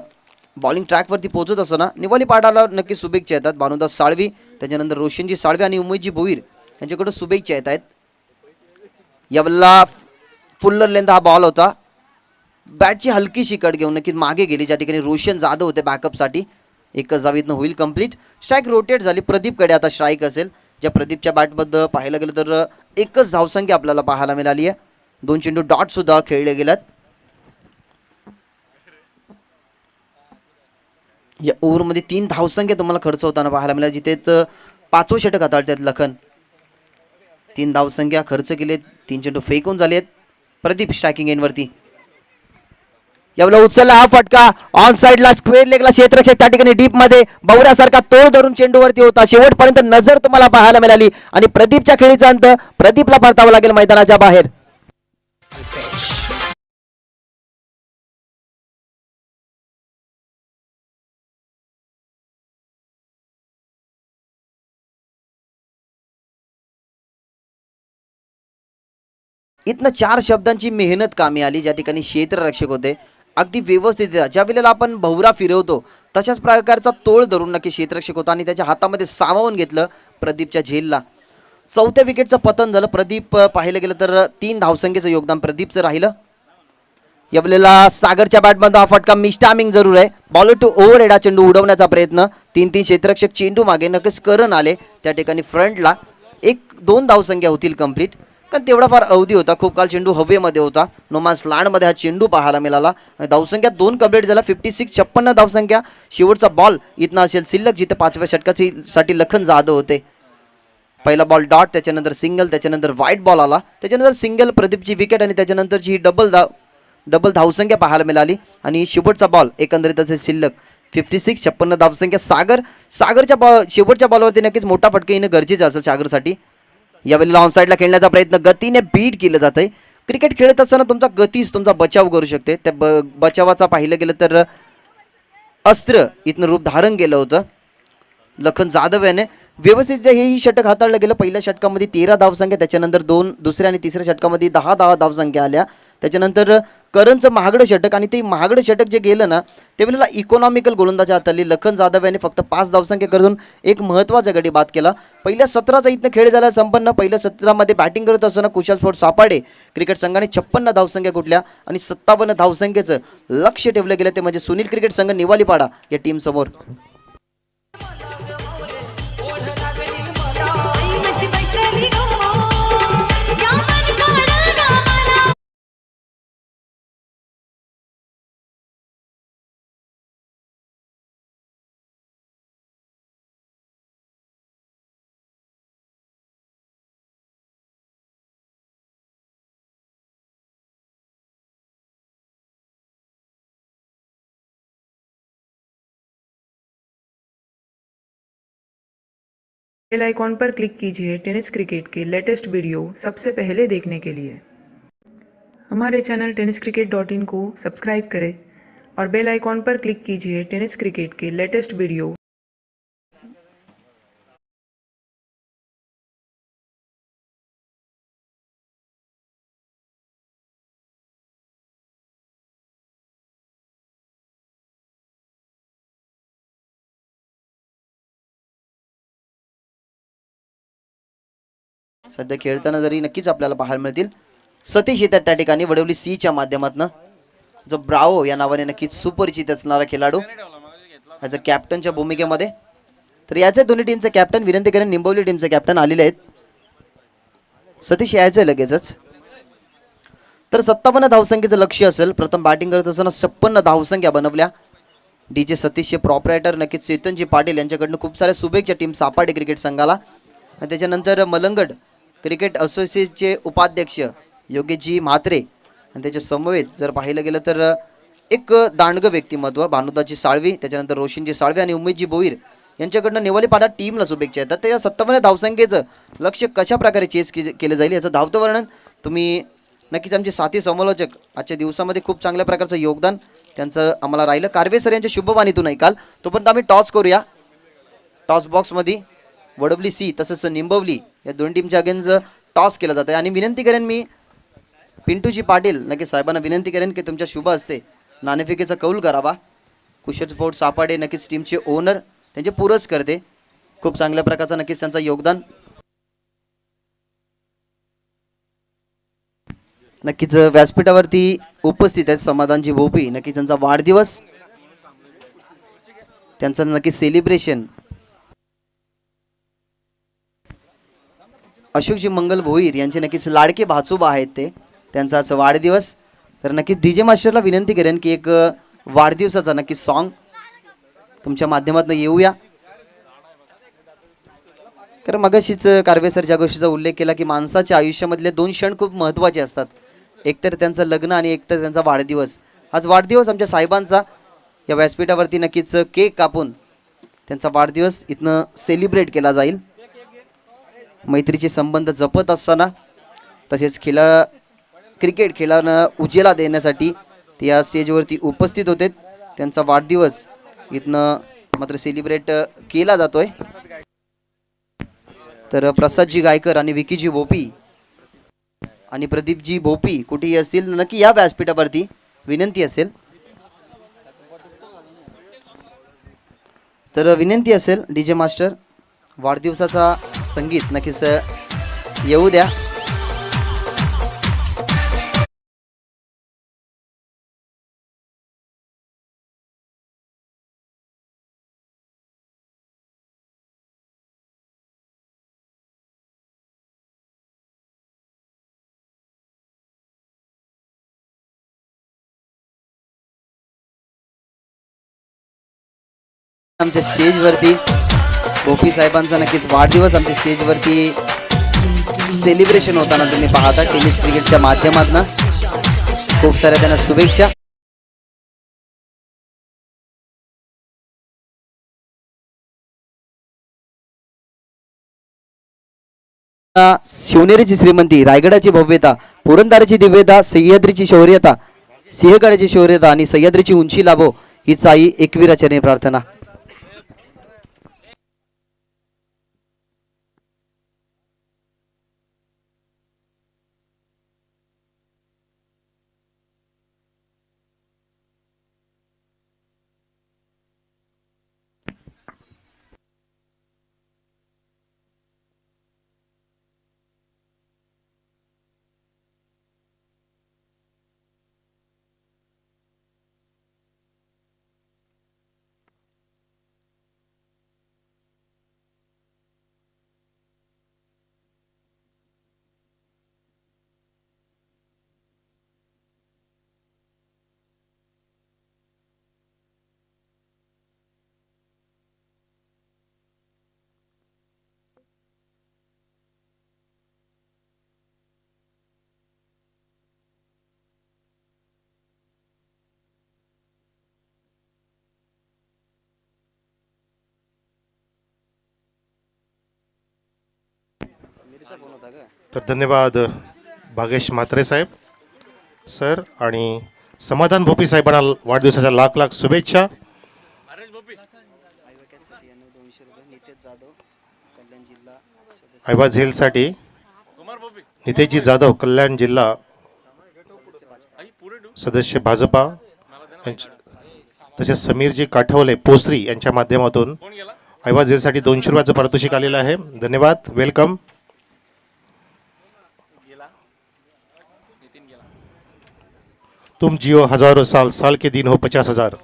Speaker 1: बॉलिंग ट्रॅकवरती पोहोचत असताना निवाली पाडाला नक्की शुभेच्छा येतात. भानुदास साळवी त्याच्यानंतर रोशनजी साळवे आणि उमेशजी भोईर यांच्याकडून शुभेच्छा येत आहेत. यावेळेला फुल्लर लेंथ हा बॉल होता. बॅटची हलकीशी कट घेऊन नक्की मागे गेली ज्या ठिकाणी रोशन जाधव होते बॅकअपसाठी. एकच धावीतनं होईल कंप्लीट. स्ट्राईक रोटेट झाली. प्रदीपकडे आता स्ट्राईक असेल. ज्या प्रदीपच्या बॅटमध्ये पाहायला गेलं तर एकच धावसंख्या आपल्याला पाहायला मिळाली आहे. 2 चेंडू डॉट सुद्धा खेळले गेल्यात. या ओव्हरमध्ये 3 धावसंख्या तुम्हाला खर्च होताना पाहायला मिळाला जिथे 5वं षटक हाताळतात लखन. 3 धावसंख्या खर्च केलेत. 3 चेंडू फेकून झालेत. प्रदीप स्ट्रायकिंग एनवरती. यावेळेला उचलला हा फटका ऑन साइडला स्क्वेअर लेगला क्षेत्ररक्षक त्या ठिकाणी डीप मध्ये बौऱ्यासारखा तोड धरून चेंडूवरती होता. शेवटपर्यंत नजर तुम्हाला पाहायला मिळाली आणि प्रदीपच्या खेळीचा अंत प्रदीपला परतावा लागेल मैदानाच्या बाहेर. इथनं 4 शब्दांची मेहनत कामी आली. ज्या ठिकाणी क्षेत्ररक्षक होते अगदी व्यवस्थित ज्या वेळेला आपण भवरा फिरवतो तशाच प्रकारचा तोल धरून नक्की क्षेत्ररक्षक होता आणि त्याच्या हातामध्ये सामावून घेतलं प्रदीपच्या झेलला. चौथ्या विकेटचं पतन झालं. प्रदीप पाहिलं गेलं तर 3 धावसंख्येचं योगदान प्रदीपचं राहिलं. यावेळेला सागरच्या बॅटमध्ये हा फटका मिस टायमिंग जरूर आहे. बॉलर टू ओव्हर हेड हा चेंडू उडवण्याचा प्रयत्न 3-3 क्षेत्ररक्षक चेंडू मागे नक्कीच करण आले त्या ठिकाणी फ्रंटला 1-2 धावसंख्या होतील कंप्लीट कारण तेवढा फार अवधी होता. खूप काल चेंडू हवेमध्ये होता. नोमान्स लँडमध्ये हा चेंडू पाहायला मिळाला. धावसंख्या 2 कंप्लीट झाला. 56 धावसंख्या. शेवटचा बॉल इथनं असेल शिल्लक जिथे 5व्या षटकासाठी लखन जाधव होते. पहिला बॉल डॉट, त्याच्यानंतर सिंगल, त्याच्यानंतर व्हाईट बॉल आला, त्याच्यानंतर सिंगल प्रदीपची विकेट आणि त्याच्यानंतरची ही डबल धावसंख्या पाहायला मिळाली आणि शेवटचा बॉल एकंदरीत असेल शिल्लक 56 धावसंख्या. सागरच्या शेवटच्या बॉलवरती नक्कीच मोठा फटका येणं गरजेचं असेल सागरसाठी. यावेळेला ऑन साईडला खेळण्याचा प्रयत्न गतीने बीट केलं जात आहे. क्रिकेट खेळत असताना तुमचा गतीच तुमचा बचाव करू शकते. त्या बचावाचा पाहिलं गेलं तर अस्त्र इथनं रूप धारण केलं होतं लखन जाधव याने. व्यवस्थित हेही षटक हाताळलं गेलं. पहिल्या षटकामध्ये 13 धावसंख्या, त्याच्यानंतर दुसऱ्या आणि तिसऱ्या षटकामध्ये 10 धावसंख्या आल्या. त्याच्यानंतर करणचं महागडं षटक आणि ते महागडं षटक जे गेलं ना त्यावेळेला इकॉनॉमिकल गोलंदाजी हाताळली लखन जाधव याने. फक्त 5 धावसंख्या करून एक महत्त्वाचा गडी बाद केला. पहिल्या 17चा इथनं खेळ झाला संपन्न. पहिल्या 17मध्ये बॅटिंग करत असताना कुशाल स्पोर्ट सापाडे क्रिकेट संघाने 56 धावसंख्या कुठल्या आणि 57 धावसंख्येचं लक्ष ठेवलं गेलं ते म्हणजे सुनील क्रिकेट संघ निवालीपाडा या टीम समोर.
Speaker 2: बेल आइकॉन पर क्लिक कीजिए टेनिस क्रिकेट के लेटेस्ट वीडियो सबसे पहले देखने के लिए. हमारे चैनल tenniscricket.in को सब्सक्राइब करें और बेल आइकॉन पर क्लिक कीजिए टेनिस क्रिकेट के लेटेस्ट वीडियो.
Speaker 1: सध्या खेळताना जरी नक्कीच आपल्याला पाहायला मिळतील सतीश येतात त्या ठिकाणी वडवली सीच्या माध्यमातून. जो ब्रावो या नावाने नक्कीच सुपरिचित असणारा खेळाडू ॲज अ कॅप्टनच्या भूमिकेमध्ये. तर याचे दोन्ही टीमचे कॅप्टन विनंती करेन निंबवली टीमचे कॅप्टन आलेले आहेत. सतीश यायचं लगेचच. तर 57 धावसंख्येचं लक्ष्य असेल. प्रथम बॅटिंग करत असताना 56 धावसंख्या बनवल्या. डीजे सतीशचे प्रॉपरायटर नक्कीच चेतनजी पाटील यांच्याकडनं खूप साऱ्या शुभेच्छा टीम सापाडे क्रिकेट संघाला. आणि त्याच्यानंतर मलंगड क्रिकेट असोसिएशनचे उपाध्यक्ष योगेशजी म्हात्रे आणि त्याच्या समवेत जर पाहिलं गेलं तर एक दांडगं व्यक्तिमत्व भानुदाजी साळवी, त्याच्यानंतर रोशनजी साळवे आणि उमेशजी भोईर यांच्याकडनं निवालीपाडा टीमला शुभेच्छा येतात. त्या 57 धावसंख्येचं लक्ष्य कशा प्रकारे चेस केलं जाईल याचं धावतं वर्णन तुम्ही नक्कीच आमचे साथी समालोचक आजच्या दिवसामध्ये खूप चांगल्या प्रकारचं योगदान त्यांचं आम्हाला राहिलं. कारवे सर यांच्या शुभवाणीतून ऐकाल. तोपर्यंत आम्ही टॉस करूया. टॉस बॉक्समध्ये वडवली सी तसंच निंबवली या दोन टीमच्या अगेन्स्ट टॉस केला जातं आणि विनंती करेन मी पिंटूजी पाटील नक्की साहेबांना विनंती करेन की तुमच्या शुभ हस्ते नाणेफेकीचा कौल करावा. कुशल स्पोर्ट सापाडे नक्कीच टीमचे ओनर त्यांचे पुरस्कर्ते खूप चांगल्या प्रकारचं नक्कीच त्यांचं योगदान. नक्कीच व्यासपीठावरती उपस्थित आहेत समाधानजी भोपी. नक्कीच त्यांचा वाढदिवस त्यांचं नक्कीच सेलिब्रेशन. अशोकजी मंगल भोईर यांचे नक्कीच लाडके भाचोबा आहेत ते त्यांचा असं वाढदिवस. तर नक्कीच डीजे मास्टरला विनंती करेन की एक वाढदिवसाचा नक्कीच सॉन्ग तुमच्या माध्यमातून येऊया. कारण मगाशीच कारवे सर ज्या गोष्टीचा उल्लेख केला की माणसाच्या आयुष्यामधले 2 क्षण खूप महत्त्वाचे असतात. एकतर त्यांचं लग्न आणि एकतर त्यांचा वाढदिवस. आज वाढदिवस आमच्या साहेबांचा, या व्यासपीठावरती नक्कीच केक कापून त्यांचा वाढदिवस इथनं सेलिब्रेट केला जाईल. मैत्रीचे संबंध जपत असताना तसेच क्रिकेट खेळांना उजेला देण्यासाठी ते या स्टेजवरती उपस्थित होते. त्यांचा वाढदिवस इथनं मात्र सेलिब्रेट केला जातोय. तर प्रसादजी गायकर आणि विकीजी भोपी आणि प्रदीपजी भोपी कुठेही असतील नक्की या व्यासपीठावरती, विनंती असेल. तर विनंती असेल डीजे मास्टर, वाढदिवसाचा संगीत नक्कीच येऊ द्या. आमच्या स्टेजवरती गोपी साहेबांचा नक्कीच वाढदिवस आमच्या स्टेजवरती सेलिब्रेशन होताना तुम्ही पाहता टेनिस क्रिकेटच्या माध्यमातून. खूप साऱ्या त्यांना शुभेच्छा. शिवनेरीची श्रीमंती, रायगडाची भव्यता, पुरंदराची दिव्यता, सह्याद्रीची शौर्यता, सिंहगडाची शौर्यता आणि सह्याद्रीची उंची लाभो हीच आई एकविरा चरणी प्रार्थना.
Speaker 3: तर धन्यवाद भागेश म्हात्रे साहेब सर आणि समाधान भोपी साहेबांना वाढदिवसाच्या लाख लाख शुभेच्छा. आयवा झेलसाठी नितेशजी जाधव, कल्याण जिल्हा सदस्य भाजपा, तसेच समीरजी काठवले पोसरी यांच्या माध्यमातून आयवा झेलसाठी 200 रुपयाचं पारितोषिक आलेलं आहे. धन्यवाद, वेलकम. तुम जियो हजारों साल, साल के दिन हो 50,000.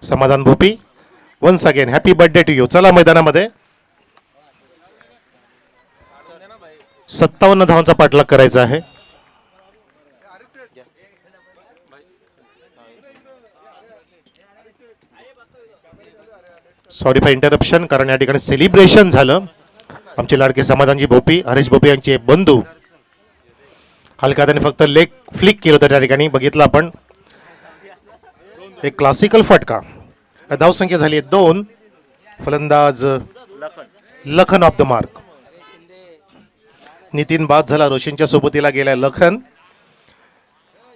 Speaker 3: Samadhan Bhopi, once again happy birthday to you. चला मैदानामध्ये 57 धावांचा पाठलाग करायचा आहे. सॉरी फॉर इंटरप्शन, कारण या ठिकाणी सेलिब्रेशन झालं. आमचे लाडके समाधानजी भोपी, हरेश भोपी यांचे बंधू हलका त्याने फक्त लेग फ्लिक केलं होतं त्या ठिकाणी, बघितलं आपण. एक क्लासिकल फटका. धावसंख्या झाली 2. फलंदाज Lakhan of the mark. Nitin बाद झाला, रोशनच्या सोबतीला गेलाय लखन.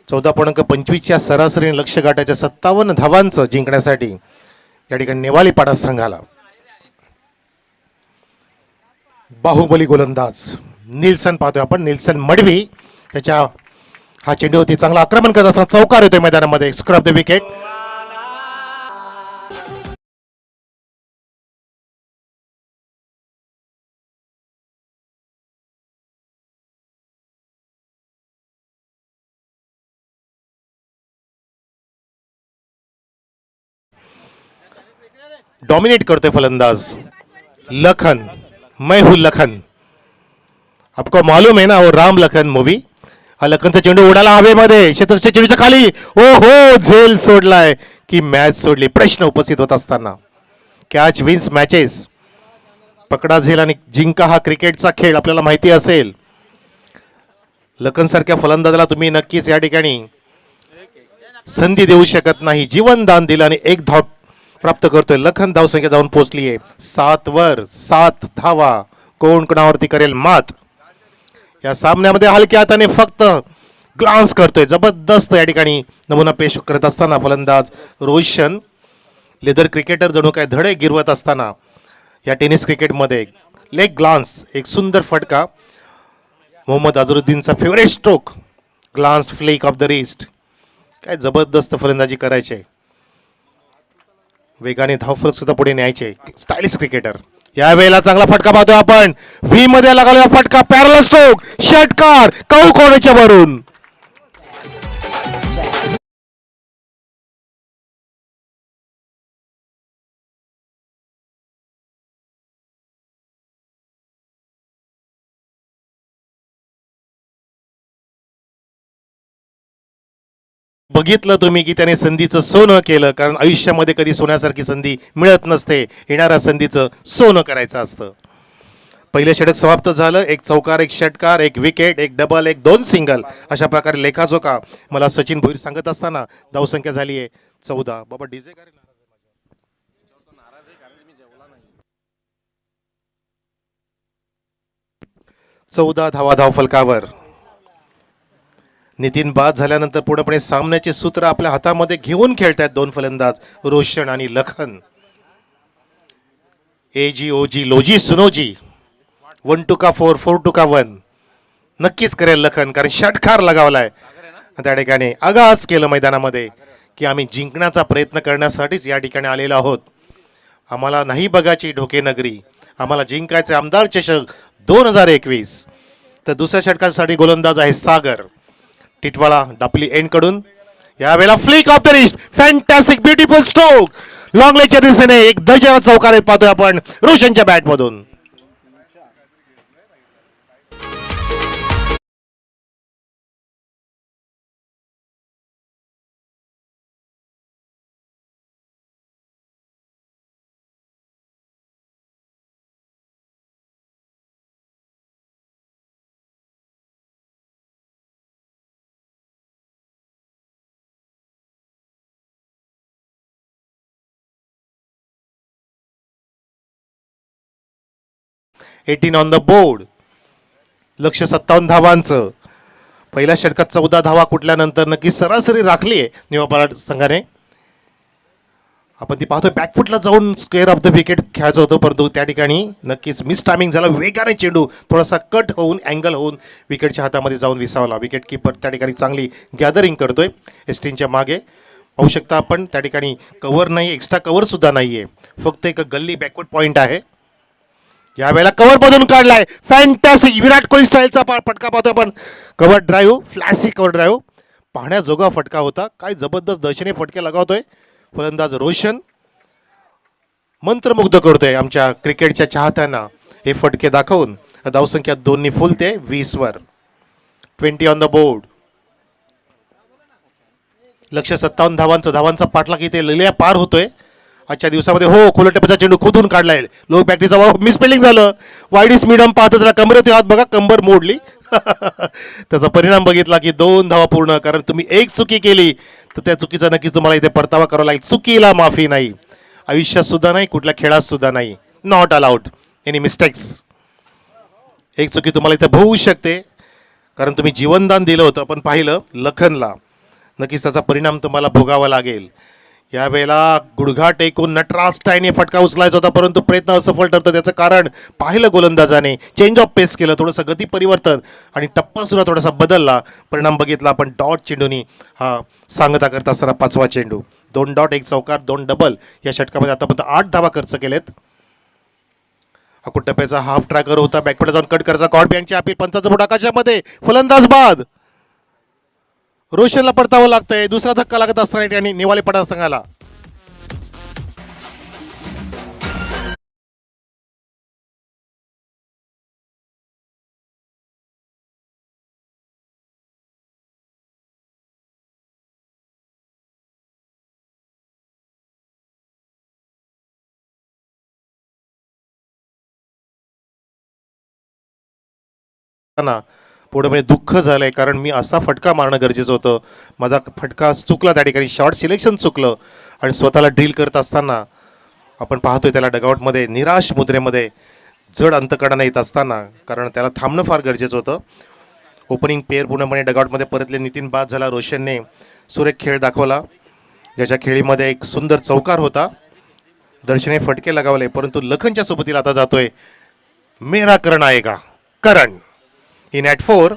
Speaker 3: 14.25च्या सरासरीने लक्ष गाठायच्या 57 धावांचं जिंकण्यासाठी या ठिकाणी नेवाली पाडा संघाला. बाहुबली गोलंदाज निल्सन पाहतोय आपण, निल्सन मडवी. त्याच्या हा चेंडूवरती चांगला आक्रमण करत असताना चौकार येतोय मैदानामध्ये. Scrub the wicket. डॉमिनेट करतोय फलंदाज लखन. मैं हूं लखन, आपको मालूम है ना वो राम लखन मूवी. हा लखनचा चेंडू उडाला हवेमध्ये, क्षेत्ररक्षक चेंडूच्या खाली. ओ हो, झेल सोडलाय की मॅच सोडली, प्रश्न उपस्थित होत असताना. Catch wins matches. पकडा झेल आणि जिंका हा क्रिकेटचा खेळ आपल्याला माहिती असेल. लखन सारख्या फलंदाजाला तुम्ही नक्कीच या ठिकाणी संधी देऊ शकत नाही, जीवनदान दिलं आणि एक धाव प्राप्त करतोय. लखन धावसंख्या जाऊन पोहोचली आहे 7 वर. 7 धावा. कोण कोणावरती करेल मात? या सामन्यामध्ये हलक्या हाताने फक्त ग्लान्स करतोय. जबरदस्त या ठिकाणी नमुना पेश करत असताना फलंदाज रोशन. लेदर क्रिकेटर जणू काय धडे गिरवत असताना या टेनिस क्रिकेटमध्ये लेग ग्लान्स, एक सुंदर फटका. मोहम्मद अझरुद्दीनचा favourite stroke, glance flick of the wrist. काय जबरदस्त फलंदाजी करायचे, वेगाने धावफलक सुद्धा पुढे न्यायचे. Stylish cricketer. यावेळेला चांगला फटका पाहतोय आपण. व्ही मध्ये लागलेला फटका, पॅरल स्ट्रोक, षटकार कौ कोणाच्या वरून. बघितलं तुम्ही की त्याने संधीचं सोनं केलं, कारण आयुष्यामध्ये कधी सोन्यासारखी संधी मिळत नसते. येणाऱ्या संधीचं सोनं करायचं असतं. पहिले षटक समाप्त झालं. एक चौकार, एक षटकार, एक विकेट, एक डबल, एक 2 सिंगल, अशा प्रकारे लेखाजोखा मला सचिन भोईर सांगत असताना धावसंख्या झाली आहे 14. बाबा डीजे का रे? 14 धावा धावफलकावर. नितीन बाद झाल्यानंतर पूर्णपणे सामन्याचे सूत्र आपल्या हातामध्ये घेऊन खेळतायत दोन फलंदाज, रोशन आणि लखन. एजी ओजी लोजी सुनोजी. 1 टुका 4, 4 टुका 1 नक्कीच करेल लखन, कारण षटकार लगावलाय. त्या ठिकाणी आगाज केलं मैदानामध्ये की आम्ही जिंकण्याचा प्रयत्न करण्यासाठीच या ठिकाणी आलेलो आहोत. आम्हाला नाही बघायची ढोके नगरी, आम्हाला जिंकायचे आमदार चषक 2021. तर दुसऱ्या षटकासाठी गोलंदाज आहे सागर. टिटवाळा डापली एंड कडून. यावेळेला flick of the wrist, fantastic beautiful stroke. Long लेगच्या दिशेने एक दर्जेदार चौकार पाहतोय आपण रोशनच्या बॅट मधून. Eighteen on the board. लक्ष 57 धावांचं. पहिल्या षटकात 14 धावा कुठल्यानंतर नक्की सरासरी राखली आहे निवापाड संघाने. आपण ती पाहतोय बॅकफुटला जाऊन स्क्वेअर ऑफ द विकेट खेळायचं होतं, परंतु त्या ठिकाणी नक्कीच मिस टायमिंग झाला. वेगाने चेंडू थोडासा कट होऊन अँगल होऊन विकेटच्या हातामध्ये जाऊन विसावला. विकेट किपर त्या ठिकाणी चांगली गॅदरिंग करतोय एस्टिनच्या मागे. पाहू शकता आपण त्या ठिकाणी कव्हर नाही, एक्स्ट्रा कव्हर सुद्धा नाहीये, फक्त एक गल्ली बॅकवर्ड पॉइंट आहे. यावेळेला कव्हर मधून काढलाय, फॅन्टॅस्टिक विराट कोहली स्टाईलचा फटका पाहतोय आपण. कव्हर ड्राईव्ह, फ्लॅसी कव्हर ड्राईव्ह, पाहण्याजोगा फटका होता. काय जबरदस्त दर्शनी फटके लगावतोय फलंदाज रोशन. मंत्रमुग्ध करतोय आमच्या क्रिकेटच्या चाहत्यांना हे फटके दाखवून. धावसंख्या 2 फुलते 20 वर. 20 ऑन द बोर्ड. लक्ष 57 धावांचा पाठलाग इथे लिहिल्या पार होतोय आजच्या दिवसामध्ये. हो, खुल्या टप्प्याचा चेंडू खुदून काढलाय. लो बॅटरीचा मिसफिल्डिंग झालं. वाईडिस मिडम पाहतच राहा. कमरेत हात बघा, कंबर मोडली. त्याचा परिणाम बघितला की 2 धावा पूर्ण. कारण तुम्ही एक चुकी केली तर त्या चुकीचा नक्कीच तुम्हाला इथे परतावा करावा लागेल. चुकीला माफी नाही, आयुष्यात सुद्धा नाही, कुठल्या खेळात सुद्धा नाही. Not allowed any mistakes. एक चुकी तुम्हाला इथे होऊ शकते, कारण तुम्ही जीवनदान दिलं होतं. आपण पाहिलं लखनला, नक्कीच त्याचा परिणाम तुम्हाला भोगावा लागेल. यावेळेला गुडघा टेकून नटराज स्टाईलने फटका उचलायचा होता, परंतु प्रयत्न असफल ठरतो. त्याचं कारण पाहिलं गोलंदाजाने चेंज ऑफ पेस केलं, थोडंसं गती परिवर्तन आणि टप्पा सुद्धा थोडासा बदलला. परिणाम बघितला आपण डॉट चेंडूनी हा सांगता करता असताना 5वा चेंडू. 2 डॉट, 1 चौकार, 2 डबल. या षटकामध्ये आतापर्यंत 8 धावा खर्च केलेत. अकुट टप्प्याचा हाफ ट्रॅकर होता, बॅकफुटला जाऊन कट करायचा. कॉर्ड बँकची अपील, पंचाचा बोट आकाशामध्ये, फलंदाज बाद. रोशनला परतावं लागतंय. दुसरा धक्का लागत असताना त्यांनी निवाले पडा संघाला. पूर्णपणे दुःख झालं आहे, कारण मी असा फटका मारणं गरजेचं होतं. माझा फटका चुकला त्या ठिकाणी, शॉर्ट सिलेक्शन चुकलं आणि स्वतःला ड्रिल करत असताना आपण पाहतोय त्याला डगआउटमध्ये निराश मुद्रेमध्ये जड अंतकडानं येत असताना, कारण त्याला थांबणं फार गरजेचं होतं. ओपनिंग पेअर पूर्णपणे डगआउटमध्ये परतले. नितीन बाद झाला. रोशनने सुरेख खेळ दाखवला, ज्याच्या खेळीमध्ये एक सुंदर चौकार होता. दर्शने फटके लगावले, परंतु लखनच्या सोबतीला आता जातोय मेरा करण आएगा. करण इन ॲट 4.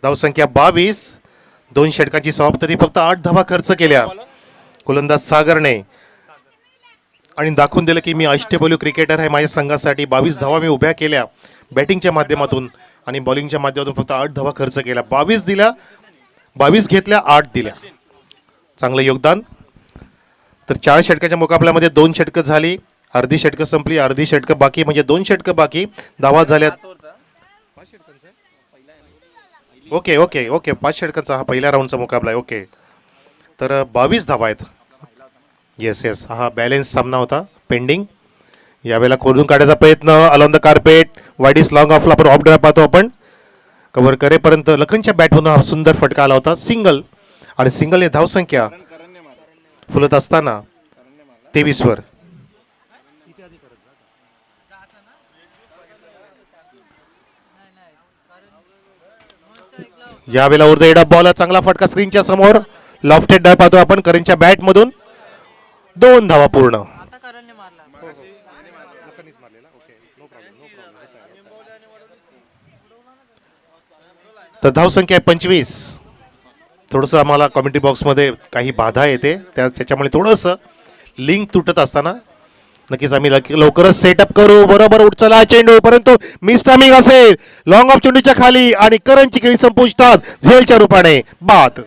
Speaker 3: धावसंख्या 22. 2 षटकांची समाप्ती. फक्त 8 धावा खर्च केल्या गोलंदाज सागरने आणि दाखवून दिलं की मी अष्टपैलू क्रिकेटर आहे. माझ्या संघासाठी 22 धावा मी उभ्या केल्या बॅटिंगच्या माध्यमातून आणि बॉलिंगच्या माध्यमातून. फक्त 8 धावा खर्च केल्या. 22 दिल्या, 22 घेतल्या, 8 दिल्या. चांगलं योगदान. तर 4 षटकाच्या मुकाबल्यामध्ये 2 षटकं झाली. अर्धी षटकं संपली, अर्धी षटकं बाकी, म्हणजे 2 षटकं बाकी. धावा झाल्यात. ओके ओके ओके 5 षटकांचा हा पहिल्या राऊंडचा मुकाबला आहे. ओके, तर 22 धावा आहेत. येस येस, हा बॅलेन्स सामना होता पेंडिंग. यावेळेला खोदून काढायचा प्रयत्न. अलॉन द कार्पेट, वाईडिस लॉंग ऑफला आपण ऑफ ड्राईव्ह पाहतो आपण. कव्हर करेपर्यंत लखनच्या बॅटमधून हा सुंदर फटका आला होता. सिंगल, आणि सिंगलने धावसंख्या फुलत असताना 23 वर. यावेळेला उर्देडा बॉल, चांगला फटका स्क्रीनच्या समोर. लॉफ्टेड डाय पाहतो आपण करणच्या बॅटमधून. 2 धावा पूर्ण. तर धावसंख्या आहे 25. थोडंसं आम्हाला कॉमेंट्री बॉक्समध्ये काही बाधा येते, त्याच्यामुळे थोडंसं लिंक तुटत असताना नक्कीच आम्ही लवकरच सेटअप करू. बरोबर उठचला चेंडू, परंतु मिस टायमिंग असेल. लॉंग ऑफ चेंडूच्या खाली आणि करणची खेळी संपुष्टात झेलच्या रूपाने बाद.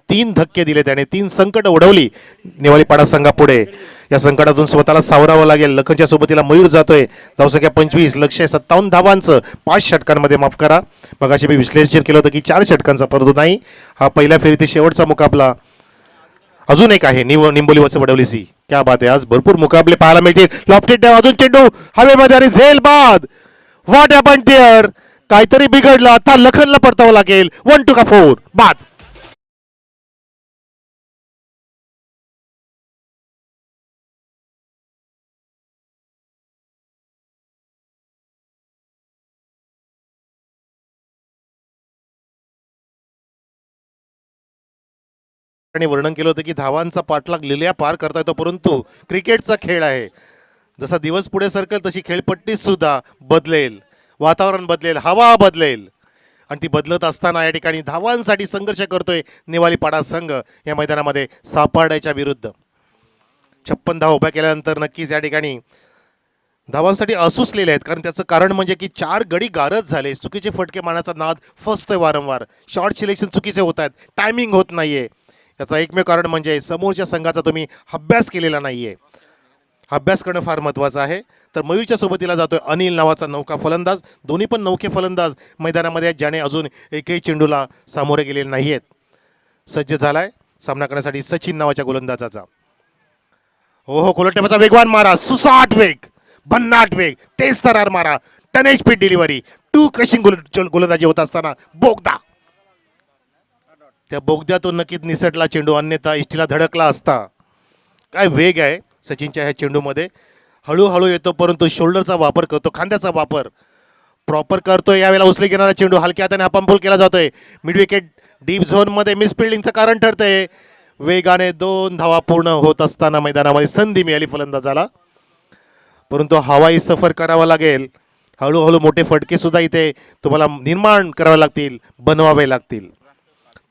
Speaker 3: तीन धक्के दिले त्याने, 3 संकट उडवली नेवाळीपाडा संघापुढे. या संकटातून स्वतःला सावरावं लागेल. लखनच्या सोबतीला मयूर जातोय. धावसंख्या 25, लक्ष्य 57 धावांचं 5 षटकांमध्ये. माफ करा, मगाशी मी विश्लेषण केलं होतं की 4 षटकांचा, परंतु नाही, हा पहिल्या फेरीतील शेवटचा मुकाबला. अजून एक आहे निंबोली वसे वडवलीसी. क्या बात आहे, आज भरपूर मुकाबले पाहायला मिळतील. लॉफ्टेड डाव, अजून चेंडू हवेमध्ये आणि झेल बाद. What happened there? काहीतरी बिघडलं. आता लखनला परतावं लागेल. 1 2 का 4 बाद. आणि वर्णन केलं होतं की धावांचा पाठलाग लिल्या पार करता येतो, परंतु क्रिकेटचा खेळ आहे. जसा दिवस पुढे सरकेल तशी खेळपट्टी सुद्धा बदलेल, वातावरण बदलेल, हवा बदलेल. आणि ती बदलत असताना या ठिकाणी धावांसाठी संघर्ष करतोय नेवाळीपाडा संघ या मैदानामध्ये सापाड्याच्या विरुद्ध. 56 धावा उभ्या केल्यानंतर नक्कीच या ठिकाणी धावांसाठी असूसलेले आहेत. कारण त्याचं कारण म्हणजे की 4 गडी गारद झाले. चुकीचे फटके मारण्याचा नाद फसतोय वारंवार. शॉर्ट सिलेक्शन चुकीचे होत आहेत, टायमिंग होत नाहीये. याचा एकमेव कारण म्हणजे समोरच्या संघाचा तुम्ही अभ्यास केलेला नाहीये. अभ्यास करणं फार महत्त्वाचं आहे. तर मयूरच्या सोबतीला जातोय अनिल नावाचा नौका फलंदाज. दोन्ही पण नौके फलंदाज मैदानामध्ये आहेत, ज्याने अजून एकही चेंडूला सामोरे गेलेले नाही आहेत. सज्ज झालाय सामना करण्यासाठी सचिन नावाच्या गोलंदाजाचा. ओहो, कोलटेपाचा वेगवान मारा, सुसाट वेग, भन्नाट वेग, तेज तरार मारा, टनेज स्पीड डिलिव्हरी, 2 क्रशिंग गोलंदाजी होत असताना बोगदा. त्या बोगद्यातून नक्कीच निसटला चेंडू, अन्यथा इष्टीला धडकला असता. काय वेग आहे सचिनच्या ह्या चेंडूमध्ये. हळूहळू येतो, परंतु शोल्डरचा वापर करतो, खांद्याचा वापर प्रॉपर करतोय. यावेळेला उचले घेणारा चेंडू हलक्या हाताने पंपूल केला जातोय. मिड विकेट डीप झोनमध्ये मिस फिल्डिंगचं कारण ठरतंय. वेगाने 2 धावा पूर्ण होत असताना मैदानामध्ये संधी मिळाली फलंदाजाला, परंतु हवाई सफर करावा लागेल. हळूहळू मोठे फटके सुद्धा इथे तुम्हाला निर्माण करावे लागतील, बनवावे लागतील.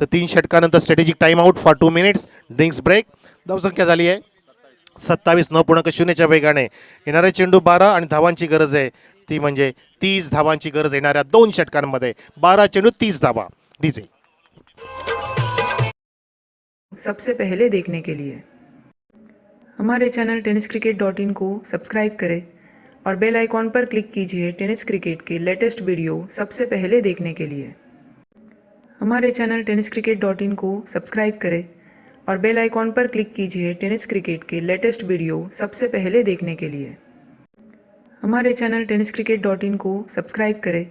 Speaker 3: तर 3 षटकानंतर strategic time out for 2 minutes, drinks break. धावसंख्या झाली आहे 27 9.0च्या वेगाने येणारे चेंडू 12 आणि धावांची गरज आहे ती म्हणजे 30 धावांची गरज येणाऱ्या 2 षटकांमध्ये 12 चेंडू 30 धावा. डीजे
Speaker 2: सबसे पहले देखने के लिए हमारे चैनल tenniscricket.in को सब्सक्राइब करें और बेल आइकॉन पर क्लिक कीजिए टेनिस क्रिकेट के लेटेस्ट वीडियो सबसे पहले देखने के लिए. हमारे चैनल tenniscricket.in को सब्सक्राइब करें और बेल आइकॉन पर क्लिक कीजिए टेनिस क्रिकेट के लेटेस्ट वीडियो सबसे पहले देखने के लिए. हमारे चैनल tenniscricket.in को सब्सक्राइब करें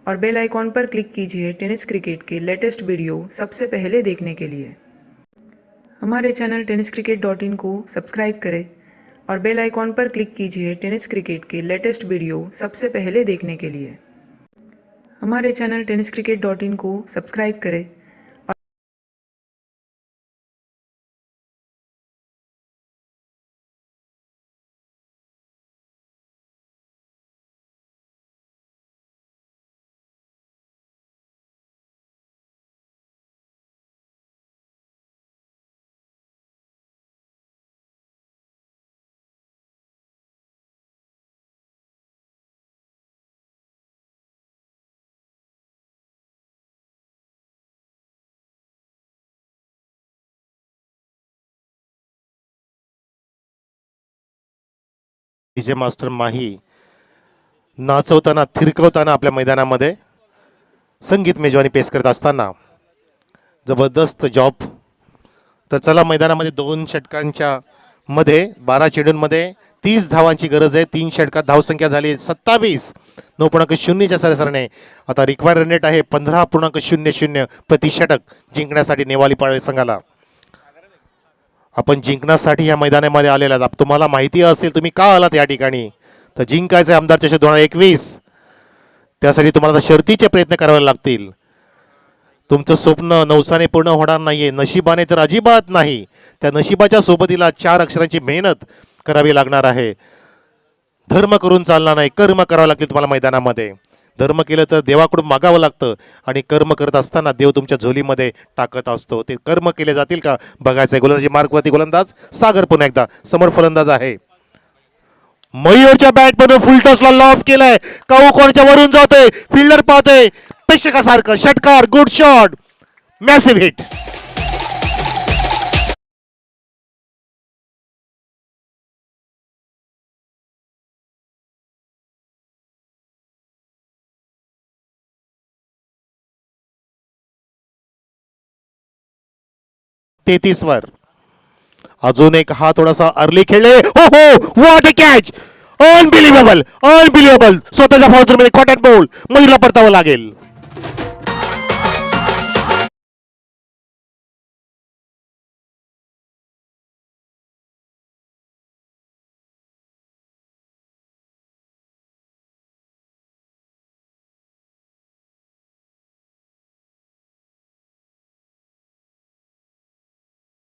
Speaker 2: और बेल आइकॉन पर क्लिक कीजिए टेनिस क्रिकेट के लेटेस्ट वीडियो सबसे पहले देखने के लिए. हमारे चैनल tenniscricket.in को सब्सक्राइब करें और बेल आइकॉन पर क्लिक कीजिए टेनिस क्रिकेट के लेटेस्ट वीडियो सबसे पहले देखने के लिए. हमारे चैनल tenniscricket.in को सब्सक्राइब करें.
Speaker 3: डीजे मास्टर माही नाचवताना थिरकवताना आपल्या मैदानामध्ये संगीत मेजवानी पेश करत असताना जबरदस्त जॉब. तर चला मैदानामध्ये 2 षटकांच्या मध्ये 12 चेंडूंमध्ये 30 धावांची गरज आहे. 3 षटकात धावसंख्या झाली 27 9.0च्या सरासरीने. आता रिक्वायर रन रेट आहे 15.00 प्रति षटक जिंकण्यासाठी नेवाली पाळे संघाला. आपण जिंकण्यासाठी या मैदानामध्ये आलेला आहात. तुम्हाला माहिती असेल तुम्ही का आलात या ठिकाणी. तर जिंकायचे आमदार चषक 2021 त्यासाठी तुम्हाला शर्तीचे प्रयत्न करावे लागतील. तुमचं स्वप्न नवसाने पूर्ण होणार नाहीये, नशिबाने तर अजिबात नाही. त्या नशिबाच्या सोबतीला 4 अक्षरांची मेहनत करावी लागणार आहे. धर्म करून चालणार नाही, कर्म करावं लागतील तुम्हाला मैदानामध्ये. धर्म केलं तर देवाकडून मागावं लागतं आणि कर्म करत असताना देव तुमच्या झोलीमध्ये टाकत असतो. ते कर्म केले जातील का बघायचंय. गोलंदाजी मार्कवरती गोलंदाज सागर पुन्हा एकदा समोर फलंदाज आहे. मयूरच्या बॅट मधून फुलटॉसला लॉफ केलाय. काऊ कोणच्या वरून जातोय, फिल्डर पाहतोय प्रेक्षकासारखं. षटकार, गुड शॉट, मॅसिव्ह हिट. वर अजून एक हा थोडासा अर्ली खेळले. हो हो, what a catch, unbelievable unbelievable. स्वतःच्या फाउलमध्ये कॉट अँड बॉल. मयूरला परतावं लागेल.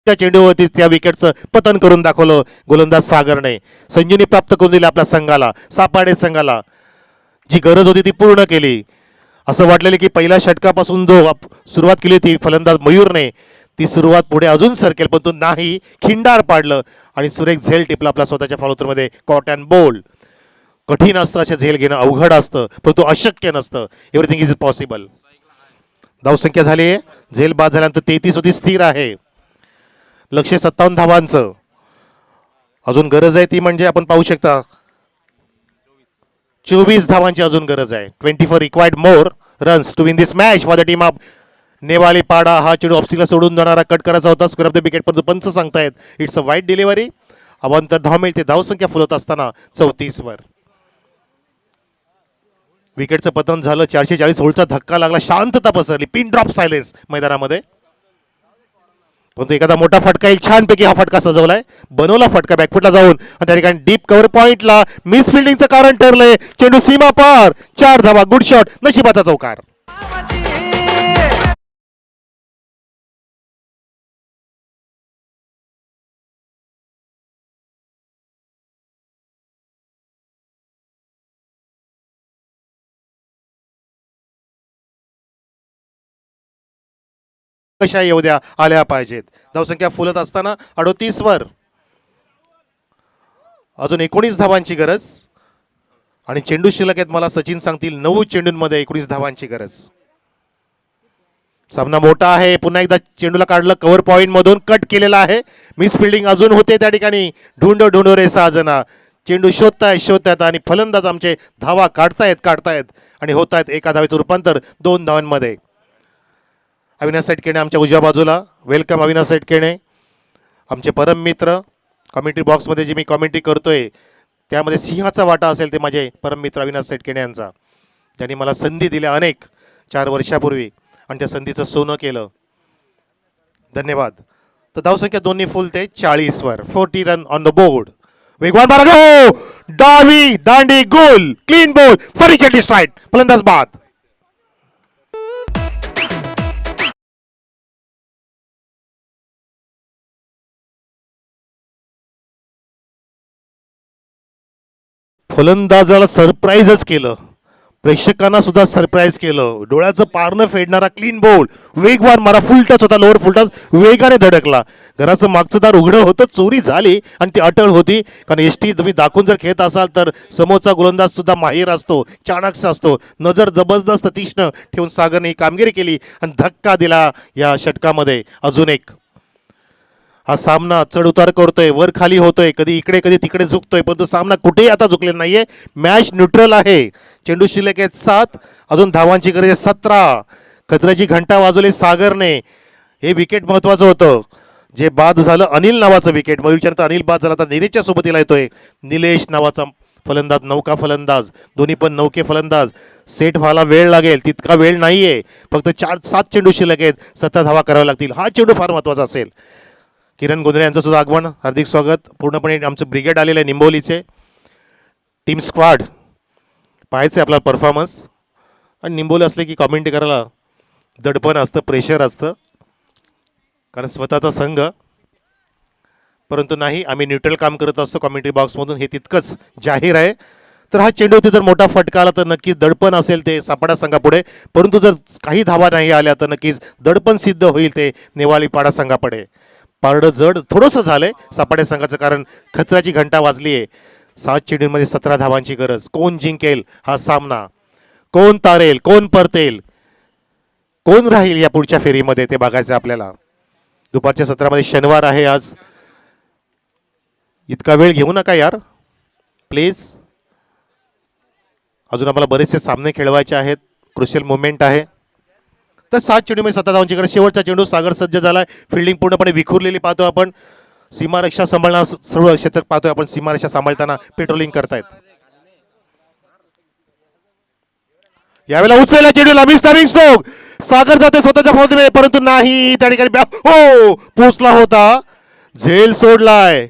Speaker 3: त्या चेंडूवरती त्या विकेटचं पतन करून दाखवलं गोलंदाज सागरने. संजीवनी प्राप्त करून दिली आपल्या संघाला, सापाडे संघाला. जी गरज होती ती पूर्ण केली. असं वाटलेलं की पहिल्या षटकापासून जो सुरुवात केली होती फलंदाज मयूरने, ती सुरुवात पुढे अजून सरकेल, पण तो नाही, खिंडार पाडलं आणि सुरेख झेल टिपला आपल्या स्वतःच्या फॉलोथ्रूमध्ये. Caught and bowled. कठीण असतं असे झेल घेणं, अवघड असतं, पण तो अशक्य नसतं. Everything is possible. धावसंख्या झाली आहे, झेल बाद झाल्यानंतर 33 होती, स्थिर आहे. लक्ष्य 57 धावांचं. अजून गरज आहे ती म्हणजे आपण पाहू शकता 24 धावांची अजून गरज आहे. 24 required more runs to win this match for the team of Newali Pada. हा चेंडू ऑफस्टिकला सोडून जाणारा कट करायचा होता. स्क्वेअर ऑफ द विकेट पण पंच सांगतायत इट्स अ वाईट डिलिव्हरी. अवांतर धाव मिळते. धावसंख्या फुलत असताना 34 वर. विकेटचं पतन झालं. 440 होल्डचा धक्का लागला. शांतता पसरली. पिन ड्रॉप सायलेन्स मैदानामध्ये. परंतु एखादा मोठा फटका येईल. छानपैकी हा फटका सजवलाय, बनवला फटका बॅकफुटला जाऊन आणि त्या ठिकाणी डीप कव्हर पॉइंटला मिस फिल्डिंगचं कारण ठरलंय. चेंडू सीमा पार. 4 धावा. Good shot. नशिबाचा चौकार. कशा येऊ द्या, आल्या पाहिजेत. धावसंख्या फुलत असताना 38 वर. अजून 19 धावांची गरज आणि चेंडू शिल्लक आहेत. मला सचिन सांगतील 9 चेंडूंमध्ये 19 धावांची गरज. सामना मोठा आहे. पुन्हा एकदा चेंडूला काढलं कव्हर पॉइंट मधून, कट केलेला आहे. मिस फिल्डिंग अजून होते त्या ठिकाणी. ढूंढो रे 6 जण. चेंडू शोधतायत आणि फलंदाज आमचे धावा काढतायत आणि होत आहेत एका धावेचं रूपांतर 2 धावांमध्ये. अविनाश सेटकेणे आमच्या उजव्या बाजूला. वेलकम अविनाश सेटकेणे, आमचे परम मित्र. कमेंट्री बॉक्समध्ये जे मी कमेंट्री करतोय त्यामध्ये सिंहाचा वाटा असेल ते माझे परम मित्र अविनाश सेटकेणे यांचा, ज्यांनी मला संधी दिल्या अनेक 4 वर्षापूर्वी आणि त्या संधीचं सोनं केलं. धन्यवाद. तर धावसंख्या दोन्ही फुलते 40 वर. 40 रन ऑन द बोर्ड. वेगवान मारा गो, डावी दांडी गोल, क्लीन बॉल, फरीचेंडी स्ट्राईक, फलंदाज बाद. फलंदाजाला सरप्राईजच केलं, प्रेक्षकांना सुद्धा सरप्राईज केलं. डोळ्याचं पारणं फेडणारा क्लीन बॉल, वेगवान मारा, फुल टच होता, लोअर फुल टच वेगाने धडकला. घराचं मागचं दार उघडं होतं, चोरी झाली आणि ती अटळ होती. कारण एसटी तुम्ही दाखवून जर खेळत असाल तर समोरचा गोलंदाज सुद्धा माहीर असतो, चाणक्य असतो. नजर जबरदस्त तीक्ष्ण ठेवून सागरने ही कामगिरी केली आणि धक्का दिला या षटकामध्ये. अजून एक हा सामना चढ उतार करतोय, वर खाली होतोय, कधी इकडे कधी तिकडे झुकतोय, परंतु सामना कुठेही आता झुकलेला नाहीये. मॅच न्यूट्रल आहे. चेंडू शिल्लक आहेत 7, अजून धावांची गरज आहे 17. खतऱ्याची घंटा वाजवली सागरने. हे विकेट महत्वाचं होतं जे बाद झालं. अनिल नावाचं विकेट, मयूरच्या अनिल बाद झाला. आता निलेशच्या सोबतीला येतोय निलेश नावाचा फलंदाज, नौका फलंदाज, दोन्ही पण नौके फलंदाज. सेट व्हायला वेळ लागेल, तितका वेळ नाहीये. फक्त 4-7 चेंडू शिल्लक आहेत, 17 धावा कराव्या लागतील. हा चेंडू फार महत्वाचा असेल. किरण गोंधळे यांचं सुद्धा आगमन, हार्दिक स्वागत. पूर्णपणे आमचं ब्रिगेड आलेलं आहे निंबोलीचे. टीम स्क्वॉड पाहायचं आहे आपला परफॉर्मन्स. आणि निंबोली असले की कॉमेंट करायला दडपण असतं, प्रेशर असतं, कारण स्वतःचा संघ. परंतु नाही, आम्ही न्यूट्रल काम करत असतो कॉमेंट्री बॉक्समधून, हे तितकंच जाहीर आहे. तर हा चेंडू जर मोठा फटका आला तर नक्कीच दडपण असेल ते सापडा संघापुढे. परंतु जर काही धावा नाही आल्या तर नक्कीच दडपण सिद्ध होईल ते नेवाळी पाडा संघापुढे. पारडं जड थोडंसं झालंय सापाडे संघाचं, कारण खतऱ्याची घंटा वाजली आहे. 7 चेंडूंमध्ये 17 धावांची गरज. कोण जिंकेल हा सामना, कोण तारेल, कोण परतेल, कोण राहील या पुढच्या फेरीमध्ये ते बघायचं आपल्याला. दुपारच्या सत्रामध्ये शनिवार आहे आज. इतका वेळ घेऊ नका यार प्लीज. अजून आम्हाला बरेचसे सामने खेळवायचे आहेत, क्रुशियल मुवमेंट आहे. तर 7 चेंडूमध्ये 17 धावांची गरज. शेवटचा चेंडू सागर सज्ज झालाय. फिल्डिंग पूर्णपणे विखुरलेली पाहतो आपण. सीमारेषा सांभाळणार सर्व क्षेत्र पाहतोय आपण. सीमारेषा सांभाळताना पेट्रोलिंग करतायत. यावेळेला उचलला चेंडूला मिस्टरिंग स्ट्रोक. सागर जाते स्वतःच्या फौजमध्ये, परंतु नाही, त्या ठिकाणी हो पोचला होता, झेल सोडलाय.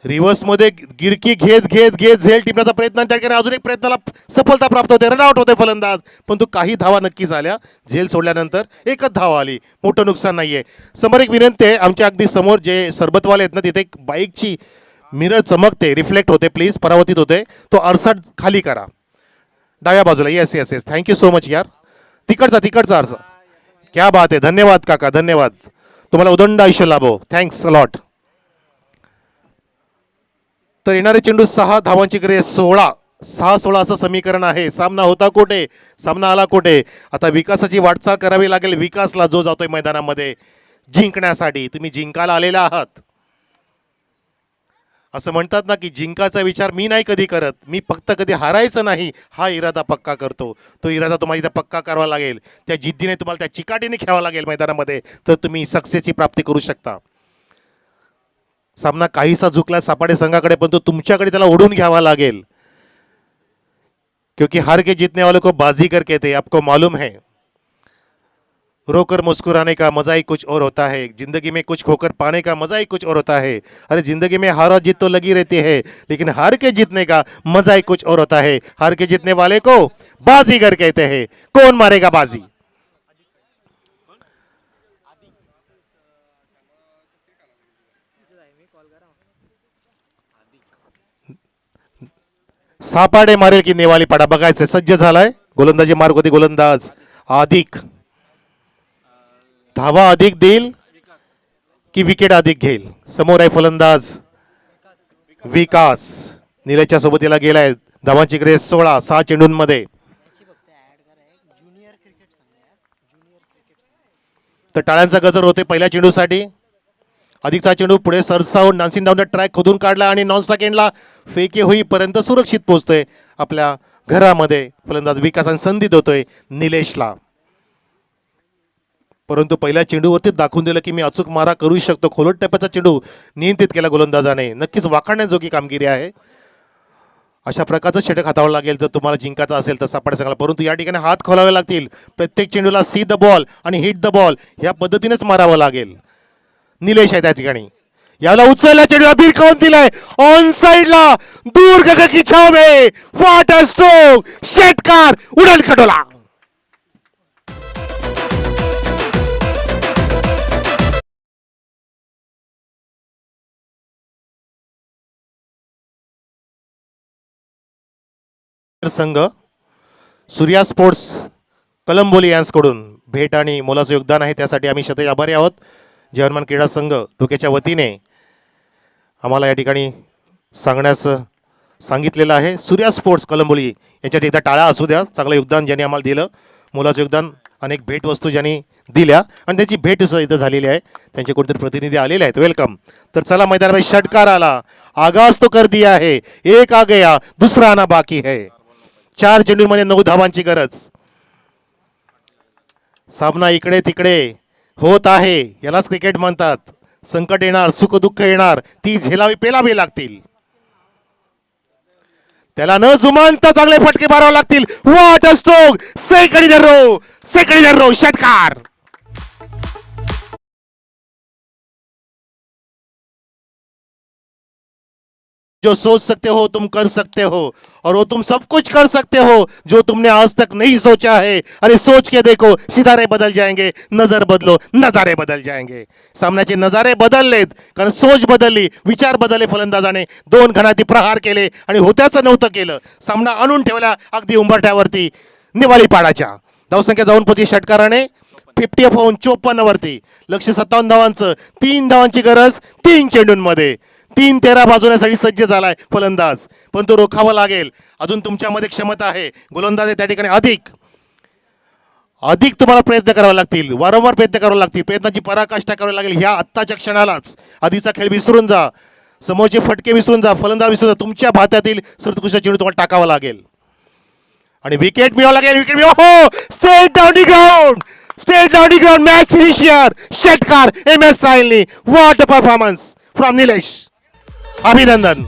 Speaker 3: रिव्हर्स मध्ये गिरकी घेत घेत घेत झेल टिपण्याचा प्रयत्न, त्या ठिकाणी अजून एक प्रयत्नाला सफलता प्राप्त होते. रनआउट होते फलंदाज, परंतु काही धावा नक्की झाल्या. झेल सोडल्यानंतर एकच धाव आली, मोठं नुकसान नाहीये. समोर एक विनंती आहे, आमच्या अगदी समोर जे सरबतवाले आहेत ना, तिथे एक बाईकची मिरर चमकते, रिफ्लेक्ट होते, प्लीज परावर्तित होते, तो आरसा खाली करा डाव्या बाजूला. Yes yes yes, thank you so much यार. तिकडचा आरसा. क्या बात आहे, धन्यवाद काका, धन्यवाद. तुम्हाला उदंड आयुष्य लाभो, थँक्स अलॉट. तर येणारे चेंडू 6 धावांची गरज. 6-16 असं समीकरण आहे. सामना होता कोठे, सामना आला कोठे. आता विकासाची वाटचाल करावी लागेल विकासला, जो जातोय मैदानामध्ये जिंकण्यासाठी. तुम्ही जिंकायला आलेला आहात. असं म्हणतात ना की जिंकाचा विचार मी नाही कधी करत, मी फक्त कधी हारायचं नाही हा इरादा पक्का करतो. तो इरादा तुम्हाला इथं पक्का करावा लागेल. त्या जिद्दीने तुम्हाला त्या चिकाटीने खेळावं लागेल मैदानामध्ये, तर तुम्ही सक्सेसची प्राप्ती करू शकता. सामना काहीसा झुकला सापाडे संघाकडे, पण तो तुमच्याकडे त्याला ओढून घ्यावा लागेल. क्योंकि हार के जीतने वालों को बाजीगर कहते हैं, आपको मालूम है. रोकर मुस्कुराने का मजा ही कुछ और होता है, जिंदगी में कुछ खोकर पाने का मजा ही कुछ और होता है. अरे जिंदगी में हार और जीत तो लगी रहती है, लेकिन हार के जीतने का मजा ही कुछ और होता है. हार के जीतने वाले को बाजीगर कहते हैं. कौन मारेगा बाजी. सापाडे मारेल की नेवाली पाडा बघायचं. सज्ज झालाय, गोलंदाजी मार्ग होती. गोलंदाज अधिक धावा अधिक देईल की विकेट अधिक घेईल. समोर आहे फलंदाज विकास निलेशच्या सोबतीला गेलाय. धावांची ग्रेस 16, 6 चेंडूंमध्ये. तर टाळ्यांचा गजर होते पहिल्या चेंडूसाठी. अधिकचा चेंडू पुढे सरसावून डान्सिंग डाऊन द ट्रॅक खोदून काढला आणि नॉन स्ट्राइक एंडला फेके होईपर्यंत सुरक्षित पोहोचतोय आपल्या घरामध्ये. फलंदाज विकासाने संधी देतोय निलेशला. परंतु पहिल्या चेंडूवरती दाखवून दिलं की मी अचूक मारा करू शकतो. खोलट टप्प्याचा चेंडू नियंत्रित केला गोलंदाजाने. नक्कीच वाखाणण्याजोगी कामगिरी आहे. अशा प्रकारचं षटक हाताळावं लागेल जर तुम्हाला जिंकायचं असेल तर सापडा सांगाल. परंतु या ठिकाणी हात खोलावे लागतील. प्रत्येक चेंडूला सी द बॉल आणि हिट द बॉल ह्या पद्धतीनेच मारावं लागेल. निलेश आहे त्या ठिकाणी. याला उचलला चेंडूला भिरकावून दिलाय ऑन साइडला. दूर गगन की छाव में व्हाट अ स्ट्रोक. षटकार उडल खटोला. संघ सूर्या स्पोर्ट्स कलंबोली यांकडून भेट आणि मोलाचं योगदान आहे. त्यासाठी आम्ही शतश आभारी आहोत. जर्मन क्रीडा संघ धुकेच्या वतीने आम्हाला या ठिकाणी सांगण्यास सांगितलेलं आहे. सूर्या स्पोर्ट्स कलंबोली यांच्यात एकदा टाळ्या असू द्या. चांगलं योगदान ज्यांनी आम्हाला दिलं, मोलाचं योगदान, अनेक भेटवस्तू ज्यांनी दिल्या आणि त्यांची भेट सुद्धा इथं झालेली आहे. त्यांचे कोणतरी प्रतिनिधी आलेले आहेत. वेलकम. तर चला मैदानामध्ये षटकार आला. आगाज तो कर दिया है. एक आ गया दुसरा आना बाकी है. 4 चेंडूंमध्ये 9 धावांची गरज. सामना इकडे तिकडे होत आहे. यालाच क्रिकेट म्हणतात. संकट येणार, सुख दुःख येणार, ती झेलावी पेलावी लागतील. त्याला न जुमानता चांगले फटके मारावे लागतील. What a stroke. Second in row षटकार. जो सोच सकते हो तुम कर सकते हो और वो तुम सब कुछ कर सकते हो जो तुमने आज तक नहीं सोचा है. अरे सोच के देखो, सितारे बदल जाएंगे. नजर बदलो, नजारे बदल जाएंगे. सामन्याचे नजारे बदललेत कारण सोच बदलली, विचार बदलले. फलंदाजाने 2 घणाती प्रहार केले आणि होत्याचं नव्हतं केलं. सामना आणून ठेवला अगदी उंबरठ्यावरती निवाली पाडाच्या. धावसंख्या जाऊन पोहोचली षटकाराने 50 होऊन 54 वरती. लक्ष 57 धावांचं. 3 धावांची गरज 3 चेंडूंमध्ये. 3-13 वाजवण्यासाठी सज्ज झालाय फलंदाज. पण तो रोखावा लागेल. अजून तुमच्यामध्ये क्षमता आहे. गोलंदाज त्याच्या ठिकाणी अधिक तुम्हाला प्रयत्न करावे लागतील. वारंवार प्रयत्न करावे लागतील. प्रयत्नाची पराकाष्ठा करावी लागेल. ह्या आत्ताच्या क्षणालाच आधीचा खेळ विसरून जा. समोरचे फटके विसरून जा. फलंदाज विसरून जा. तुमच्या भात्यातील सर्वोत्कृष्ट चेंडू तुम्हाला टाकावा लागेल आणि विकेट मिळावं लागेल. विकेट हो. Straight down the ground. Match finisher षटकार MS रायलनी. What a performance from Nilesh. अभिनंदन.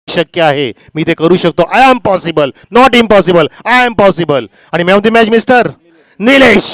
Speaker 3: शक्य आहे. मी ते करू शकतो. I am possible, not impossible. I am possible. आणि man of the match mister Nilesh.